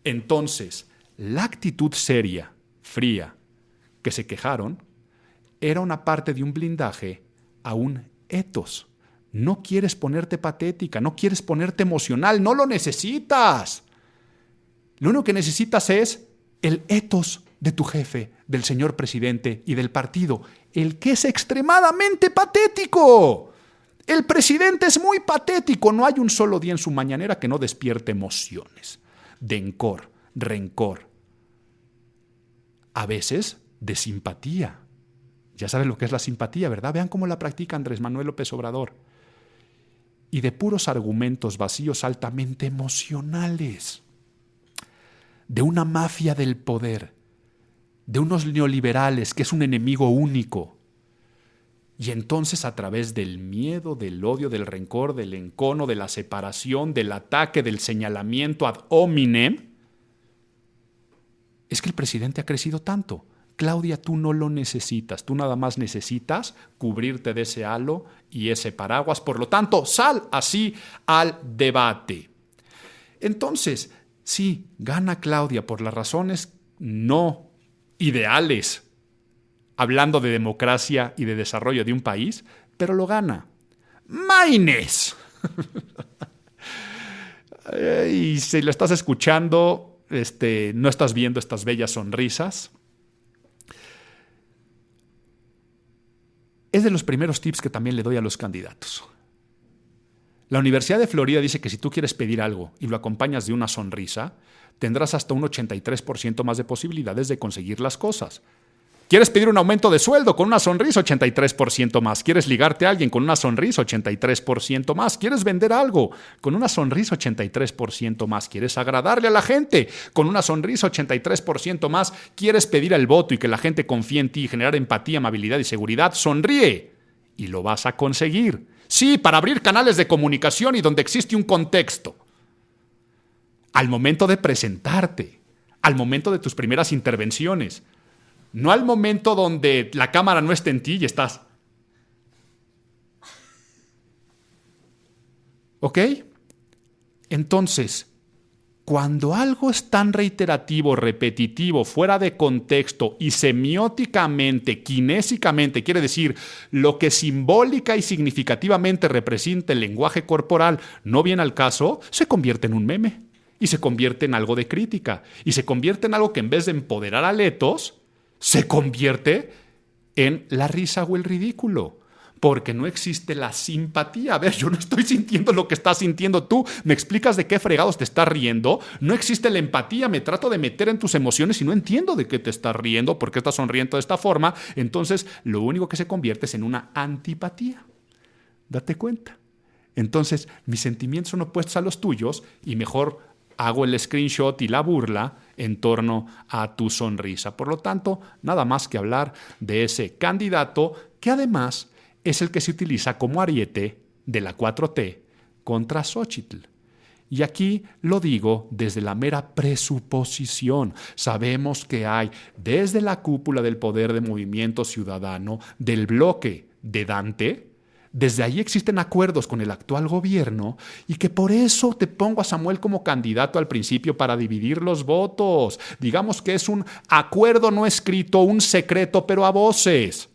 Entonces, la actitud seria, fría, que se quejaron, era una parte de un blindaje a un etos. No quieres ponerte patética, no quieres ponerte emocional, no lo necesitas. Lo único que necesitas es el etos de tu jefe, del señor presidente y del partido, el que es extremadamente patético. El presidente es muy patético, no hay un solo día en su mañanera que no despierte emociones, dencor, rencor, a veces de simpatía. Ya sabes lo que es la simpatía, ¿verdad? Vean cómo la practica Andrés Manuel López Obrador. Y de puros argumentos vacíos altamente emocionales. De una mafia del poder, de unos neoliberales que es un enemigo único. Y entonces a través del miedo, del odio, del rencor, del encono, de la separación, del ataque, del señalamiento ad hominem, es que el presidente ha crecido tanto. Claudia, tú no lo necesitas, tú nada más necesitas cubrirte de ese halo y ese paraguas. Por lo tanto, sal así al debate. Entonces, sí, gana Claudia por las razones no ideales, hablando de democracia y de desarrollo de un país, pero lo gana. ¡Maines! Y si lo estás escuchando, no estás viendo estas bellas sonrisas. Es de los primeros tips que también le doy a los candidatos. La Universidad de Florida dice que si tú quieres pedir algo y lo acompañas de una sonrisa, tendrás hasta un 83% más de posibilidades de conseguir las cosas. ¿Quieres pedir un aumento de sueldo con una sonrisa? 83% más. ¿Quieres ligarte a alguien con una sonrisa? 83% más. ¿Quieres vender algo? Con una sonrisa, 83% más. ¿Quieres agradarle a la gente? Con una sonrisa, 83% más. ¿Quieres pedir el voto y que la gente confíe en ti y generar empatía, amabilidad y seguridad? Sonríe y lo vas a conseguir. Sí, para abrir canales de comunicación y donde existe un contexto. Al momento de presentarte, al momento de tus primeras intervenciones, no al momento donde la cámara no esté en ti y estás. ¿Ok? Entonces, cuando algo es tan reiterativo, repetitivo, fuera de contexto y semióticamente, kinésicamente, quiere decir lo que simbólica y significativamente representa el lenguaje corporal, no viene al caso, se convierte en un meme y se convierte en algo de crítica y se convierte en algo que en vez de empoderar al etos, se convierte en la risa o el ridículo, porque no existe la simpatía. A ver, yo no estoy sintiendo lo que estás sintiendo tú. ¿Me explicas de qué fregados te estás riendo? No existe la empatía. Me trato de meter en tus emociones y no entiendo de qué te estás riendo, por qué estás sonriendo de esta forma. Entonces, lo único que se convierte es en una antipatía. Date cuenta. Entonces, mis sentimientos son opuestos a los tuyos y mejor hago el screenshot y la burla en torno a tu sonrisa. Por lo tanto, nada más que hablar de ese candidato que además es el que se utiliza como ariete de la 4T contra Xóchitl. Y aquí lo digo desde la mera presuposición. Sabemos que hay desde la cúpula del poder de Movimiento Ciudadano, del bloque de Dante, desde ahí existen acuerdos con el actual gobierno y que por eso te pongo a Samuel como candidato al principio para dividir los votos. Digamos que es un acuerdo no escrito, un secreto, pero a voces.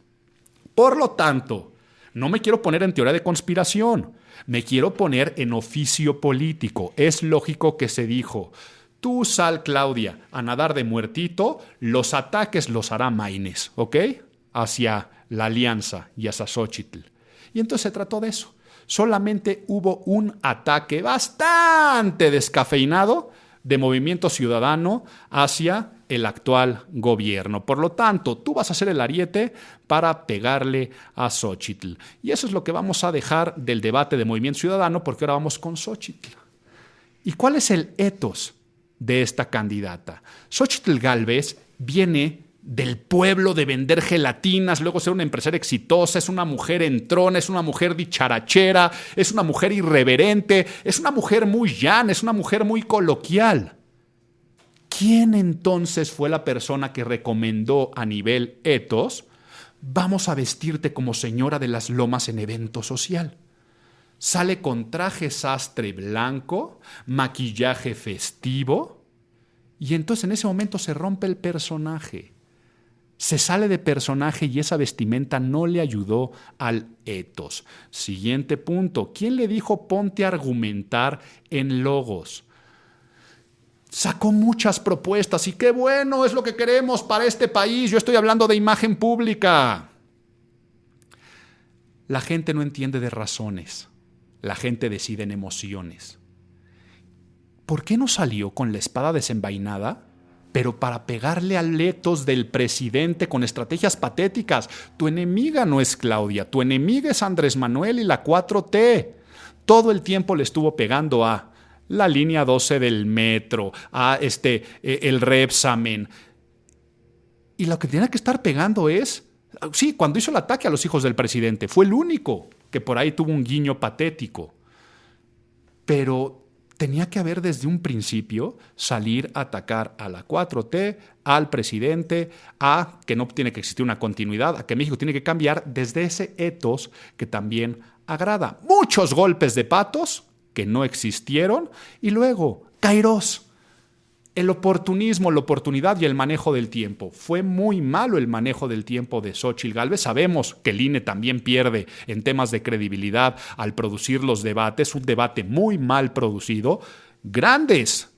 Por lo tanto, no me quiero poner en teoría de conspiración, me quiero poner en oficio político. Es lógico que se dijo, Tú sal, Claudia, a nadar de muertito, los ataques los hará Maínez, ¿ok? Hacia la alianza y hacia Xóchitl. Y entonces se trató de eso. Solamente hubo un ataque bastante descafeinado de Movimiento Ciudadano hacia el actual gobierno. Por lo tanto, tú vas a ser el ariete para pegarle a Xóchitl. Y eso es lo que vamos a dejar del debate de Movimiento Ciudadano, porque ahora vamos con Xóchitl. ¿Y cuál es el ethos de esta candidata? Xóchitl Gálvez viene del pueblo de vender gelatinas, luego ser una empresaria exitosa, es una mujer entrona, es una mujer dicharachera, es una mujer irreverente, es una mujer muy llana, es una mujer muy coloquial. ¿Quién entonces fue la persona que recomendó a nivel ethos? Vamos a vestirte como señora de las lomas en evento social. Sale con traje sastre blanco, maquillaje festivo, y entonces en ese momento se rompe el personaje. Se sale de personaje y esa vestimenta no le ayudó al ethos. Siguiente punto. ¿Quién le dijo ponte a argumentar en logos? Sacó muchas propuestas y qué bueno, es lo que queremos para este país. Yo estoy hablando de imagen pública. La gente no entiende de razones. La gente decide en emociones. ¿Por qué no salió con la espada desenvainada? Pero para pegarle al ethos del presidente con estrategias patéticas. Tu enemiga no es Claudia, tu enemiga es Andrés Manuel y la 4T. Todo el tiempo le estuvo pegando a la línea 12 del metro, a el Repsamen. Y lo que tenía que estar pegando es, sí, cuando hizo el ataque a los hijos del presidente, fue el único que por ahí tuvo un guiño patético. Pero tenía que haber desde un principio salir a atacar a la 4T, al presidente, a que no tiene que existir una continuidad, a que México tiene que cambiar desde ese ethos que también agrada. Muchos golpes de patos que no existieron y luego Kairos. El oportunismo, la oportunidad y el manejo del tiempo. Fue muy malo el manejo del tiempo de Xóchitl Gálvez. Sabemos que el INE también pierde en temas de credibilidad al producir los debates. Un debate muy mal producido. Grandes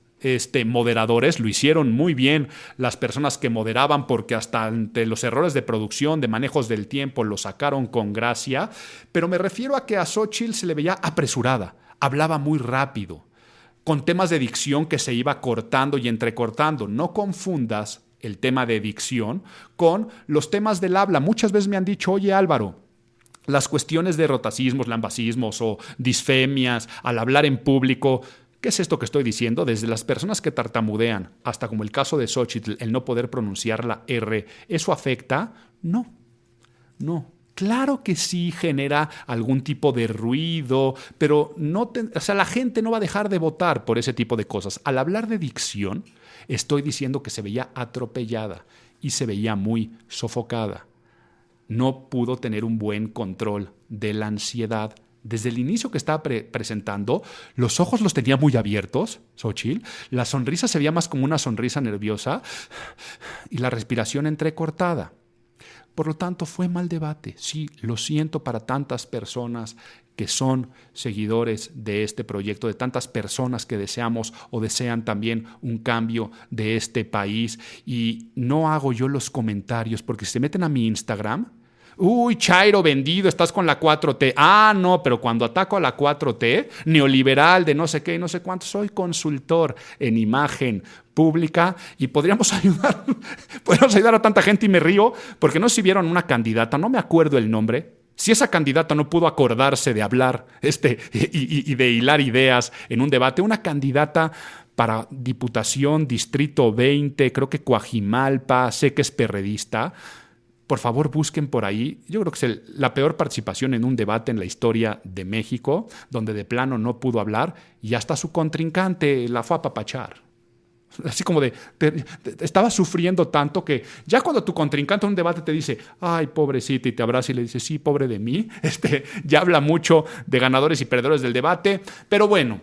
moderadores lo hicieron muy bien las personas que moderaban, porque hasta ante los errores de producción, de manejos del tiempo, lo sacaron con gracia. Pero me refiero a que a Xóchitl se le veía apresurada. Hablaba muy rápido, con temas de dicción que se iba cortando y entrecortando. No confundas el tema de dicción con los temas del habla. Muchas veces me han dicho, oye Álvaro, las cuestiones de rotacismos, lambasismos o disfemias al hablar en público, ¿qué es esto que estoy diciendo? Desde las personas que tartamudean hasta, como el caso de Xóchitl, el no poder pronunciar la R, ¿eso afecta? No. Claro que sí genera algún tipo de ruido, pero la gente no va a dejar de votar por ese tipo de cosas. Al hablar de dicción, estoy diciendo que se veía atropellada y se veía muy sofocada. No pudo tener un buen control de la ansiedad. Desde el inicio que estaba presentando, los ojos los tenía muy abiertos, Xóchitl. La sonrisa se veía más como una sonrisa nerviosa y la respiración entrecortada. Por lo tanto, fue mal debate. Sí, lo siento para tantas personas que son seguidores de este proyecto, de tantas personas que deseamos o desean también un cambio de este país. Y no hago yo los comentarios, porque si se meten a mi Instagram, uy, Chairo vendido, estás con la 4T. Ah, no, pero cuando ataco a la 4T, neoliberal de no sé qué y no sé cuánto, soy consultor en imagen pública y podríamos ayudar a tanta gente. Y me río porque no sé si vieron una candidata, no me acuerdo el nombre. Si esa candidata no pudo acordarse de hablar y de hilar ideas en un debate, una candidata para Diputación, Distrito 20, creo que Coajimalpa, sé que es perredista. Por favor, busquen por ahí. Yo creo que es la peor participación en un debate en la historia de México, donde de plano no pudo hablar y hasta su contrincante la fue a apapachar. Así como estaba sufriendo tanto que ya cuando tu contrincante en un debate te dice, ay, pobrecita, y te abraza y le dice, sí, pobre de mí, ya habla mucho de ganadores y perdedores del debate. Pero bueno,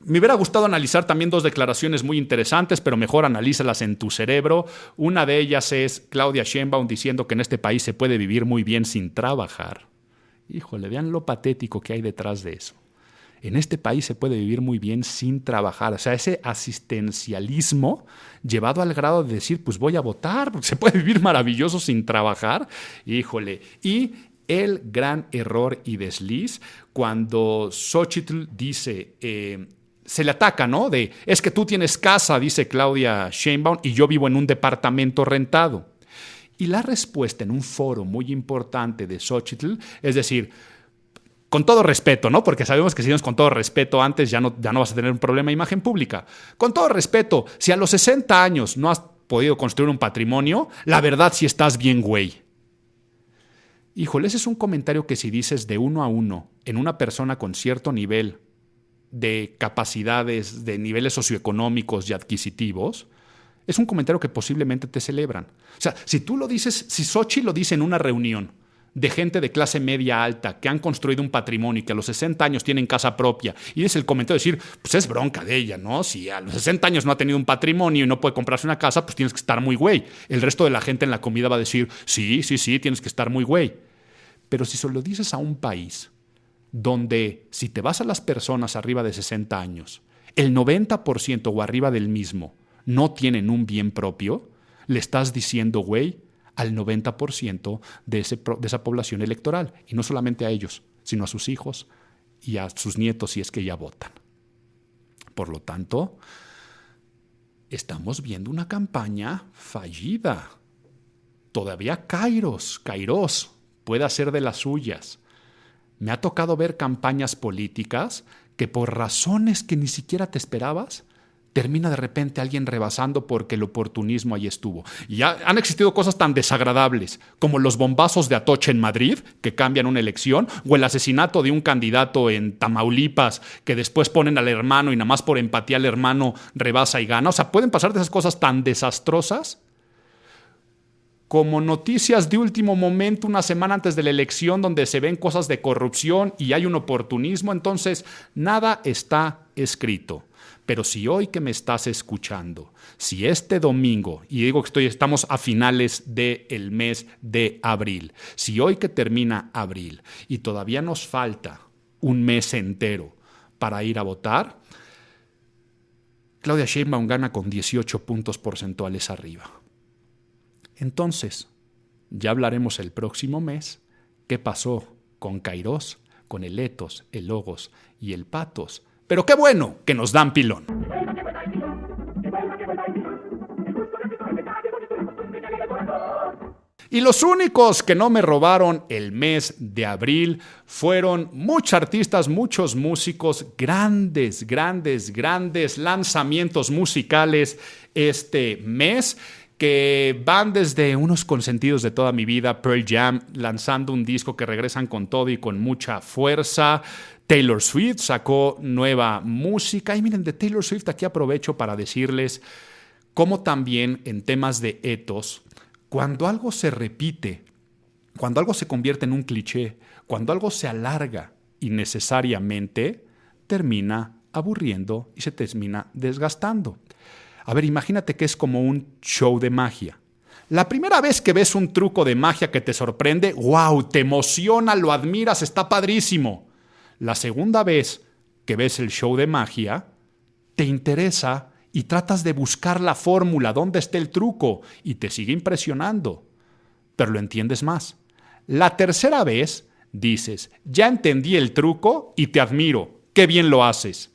me hubiera gustado analizar también dos declaraciones muy interesantes, pero mejor analízalas en tu cerebro. Una de ellas es Claudia Sheinbaum diciendo que en este país se puede vivir muy bien sin trabajar. Híjole, vean lo patético que hay detrás de eso. en este país se puede vivir muy bien sin trabajar. O sea, ese asistencialismo llevado al grado de decir, pues voy a votar, porque se puede vivir maravilloso sin trabajar. Híjole. Y el gran error y desliz cuando Xochitl dice, se le ataca, ¿no? Es que tú tienes casa, dice Claudia Sheinbaum, y yo vivo en un departamento rentado. Y la respuesta en un foro muy importante de Xochitl, es decir, con todo respeto, ¿no? Porque sabemos que si no es con todo respeto antes, ya no vas a tener un problema de imagen pública. Con todo respeto, si a los 60 años no has podido construir un patrimonio, la verdad sí estás bien, güey. Híjole, ese es un comentario que si dices de uno a uno en una persona con cierto nivel de capacidades, de niveles socioeconómicos y adquisitivos, es un comentario que posiblemente te celebran. O sea, si tú lo dices, si Xochitl lo dice en una reunión de gente de clase media alta que han construido un patrimonio y que a los 60 años tienen casa propia, y es el comentario de decir, pues es bronca de ella, ¿no? Si a los 60 años no ha tenido un patrimonio y no puede comprarse una casa, pues tienes que estar muy güey. El resto de la gente en la comida va a decir, sí, tienes que estar muy güey. Pero si se lo dices a un país donde si te vas a las personas arriba de 60 años, el 90% o arriba del mismo no tienen un bien propio, le estás diciendo, güey, al 90% de esa población electoral. Y no solamente a ellos, sino a sus hijos y a sus nietos si es que ya votan. Por lo tanto, estamos viendo una campaña fallida. Todavía Kairos puede hacer de las suyas. Me ha tocado ver campañas políticas que por razones que ni siquiera te esperabas, termina de repente alguien rebasando porque el oportunismo ahí estuvo. Y ya han existido cosas tan desagradables como los bombazos de Atocha en Madrid, que cambian una elección, o el asesinato de un candidato en Tamaulipas, que después ponen al hermano y nada más por empatía el hermano rebasa y gana. O sea, pueden pasar de esas cosas tan desastrosas como noticias de último momento una semana antes de la elección donde se ven cosas de corrupción y hay un oportunismo. Entonces, nada está escrito. Pero si hoy que me estás escuchando, si este domingo, y digo que estamos a finales del mes de abril, si hoy que termina abril y todavía nos falta un mes entero para ir a votar, Claudia Sheinbaum gana con 18 puntos porcentuales arriba. Entonces, ya hablaremos el próximo mes qué pasó con Kairos, con el Etos, el Logos y el Patos. Pero qué bueno que nos dan pilón. Y los únicos que no me robaron el mes de abril fueron muchos artistas, muchos músicos, grandes lanzamientos musicales este mes, que van desde unos consentidos de toda mi vida, Pearl Jam, lanzando un disco que regresan con todo y con mucha fuerza. Taylor Swift sacó nueva música. Y miren, de Taylor Swift aquí aprovecho para decirles cómo también en temas de etos, cuando algo se repite, cuando algo se convierte en un cliché, cuando algo se alarga innecesariamente, termina aburriendo y se termina desgastando. A ver, imagínate que es como un show de magia. La primera vez que ves un truco de magia que te sorprende, ¡wow!, te emociona, lo admiras, está padrísimo. La segunda vez que ves el show de magia, te interesa y tratas de buscar la fórmula, dónde está el truco, y te sigue impresionando, pero lo entiendes más. La tercera vez dices, ya entendí el truco y te admiro, qué bien lo haces.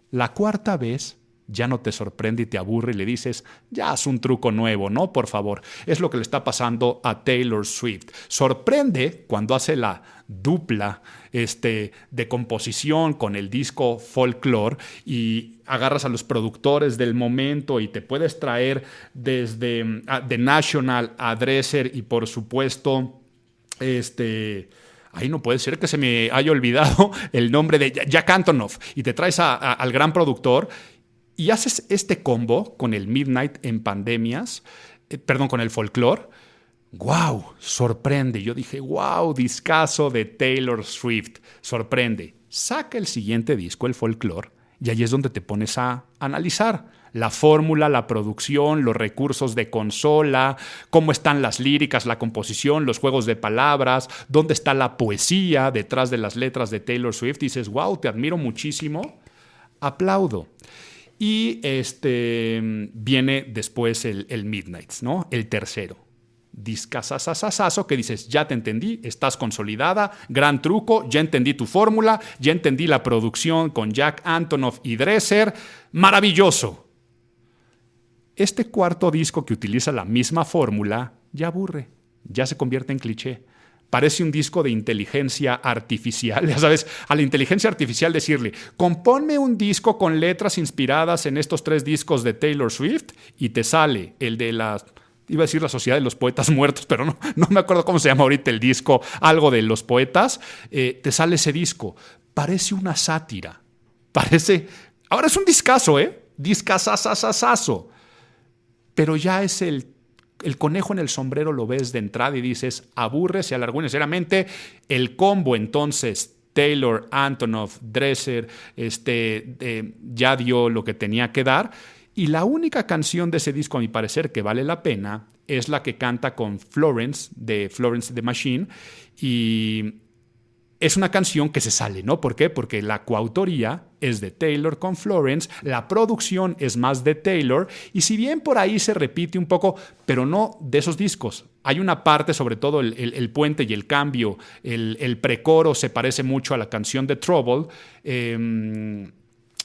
La cuarta vez ya no te sorprende y te aburre y le dices, ya haz un truco nuevo, ¿no? Por favor. Es lo que le está pasando a Taylor Swift. Sorprende cuando hace la dupla de composición con el disco Folklore y agarras a los productores del momento y te puedes traer desde The National a Dresser y por supuesto ahí no puede ser que se me haya olvidado el nombre de Jack Antonoff y te traes al gran productor y haces este combo con el Midnight en Pandemias, con el Folklore. ¡Wow! Sorprende. Yo dije, ¡wow! Discazo de Taylor Swift. Sorprende. Saca el siguiente disco, el Folklore, y ahí es donde te pones a analizar la fórmula, la producción, los recursos de consola, cómo están las líricas, la composición, los juegos de palabras, dónde está la poesía detrás de las letras de Taylor Swift. Y dices, wow, te admiro muchísimo, aplaudo. Y viene después el Midnights, ¿no? El tercero. Discasasasasazo, que dices, ya te entendí, estás consolidada, gran truco, ya entendí tu fórmula, ya entendí la producción con Jack Antonoff y Dresser, maravilloso. Este cuarto disco que utiliza la misma fórmula ya aburre, ya se convierte en cliché. Parece un disco de inteligencia artificial, ya sabes, a la inteligencia artificial decirle, compónme un disco con letras inspiradas en estos 3 discos de Taylor Swift y te sale el de iba a decir la Sociedad de los Poetas Muertos, pero no me acuerdo cómo se llama ahorita el disco, algo de los poetas, te sale ese disco. Parece una sátira, ahora es un discazo, discazazazazazo, pero ya es el conejo en el sombrero, lo ves de entrada y dices, aburre, se alargó innecesariamente. El combo entonces, Taylor, Antonoff, Dresser, ya dio lo que tenía que dar. Y la única canción de ese disco, a mi parecer, que vale la pena, es la que canta con Florence the Machine. Y es una canción que se sale, ¿no? ¿Por qué? Porque la coautoría es de Taylor con Florence, la producción es más de Taylor, y si bien por ahí se repite un poco, pero no de esos discos. Hay una parte, sobre todo el puente y el cambio, el precoro se parece mucho a la canción de Trouble.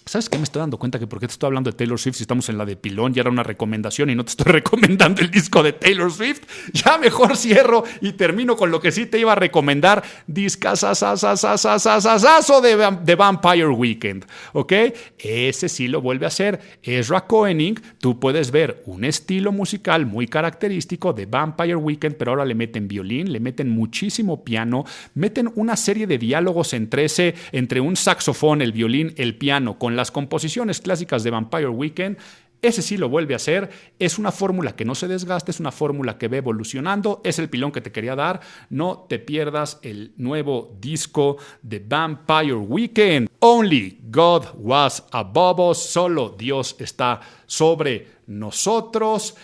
¿Sabes qué? Me estoy dando cuenta que por qué te estoy hablando de Taylor Swift si estamos en la de Pilón y era una recomendación y no te estoy recomendando el disco de Taylor Swift. Ya mejor cierro y termino con lo que sí te iba a recomendar. Discazazazazazazazo de Vampire Weekend, ¿ok? Ese sí lo vuelve a hacer Ezra Koenig. Tú puedes ver un estilo musical muy característico de Vampire Weekend, pero ahora le meten violín, le meten muchísimo piano, meten una serie de diálogos entre un saxofón, el violín, el piano, con las composiciones clásicas de Vampire Weekend. Ese sí lo vuelve a hacer. Es una fórmula que no se desgasta, es una fórmula que va evolucionando. Es el pilón que te quería dar. No te pierdas el nuevo disco de Vampire Weekend. Only God was above us. Solo Dios está sobre nosotros.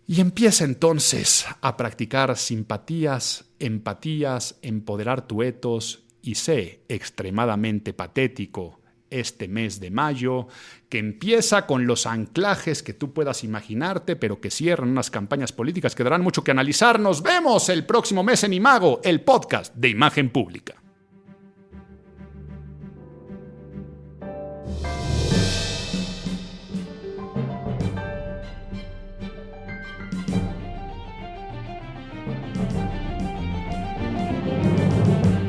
Y empieza entonces a practicar simpatías, empatías, empoderar tu etos y sé extremadamente patético este mes de mayo, que empieza con los anclajes que tú puedas imaginarte, pero que cierran unas campañas políticas que darán mucho que analizar. Nos vemos el próximo mes en Imago, el podcast de Imagen Pública.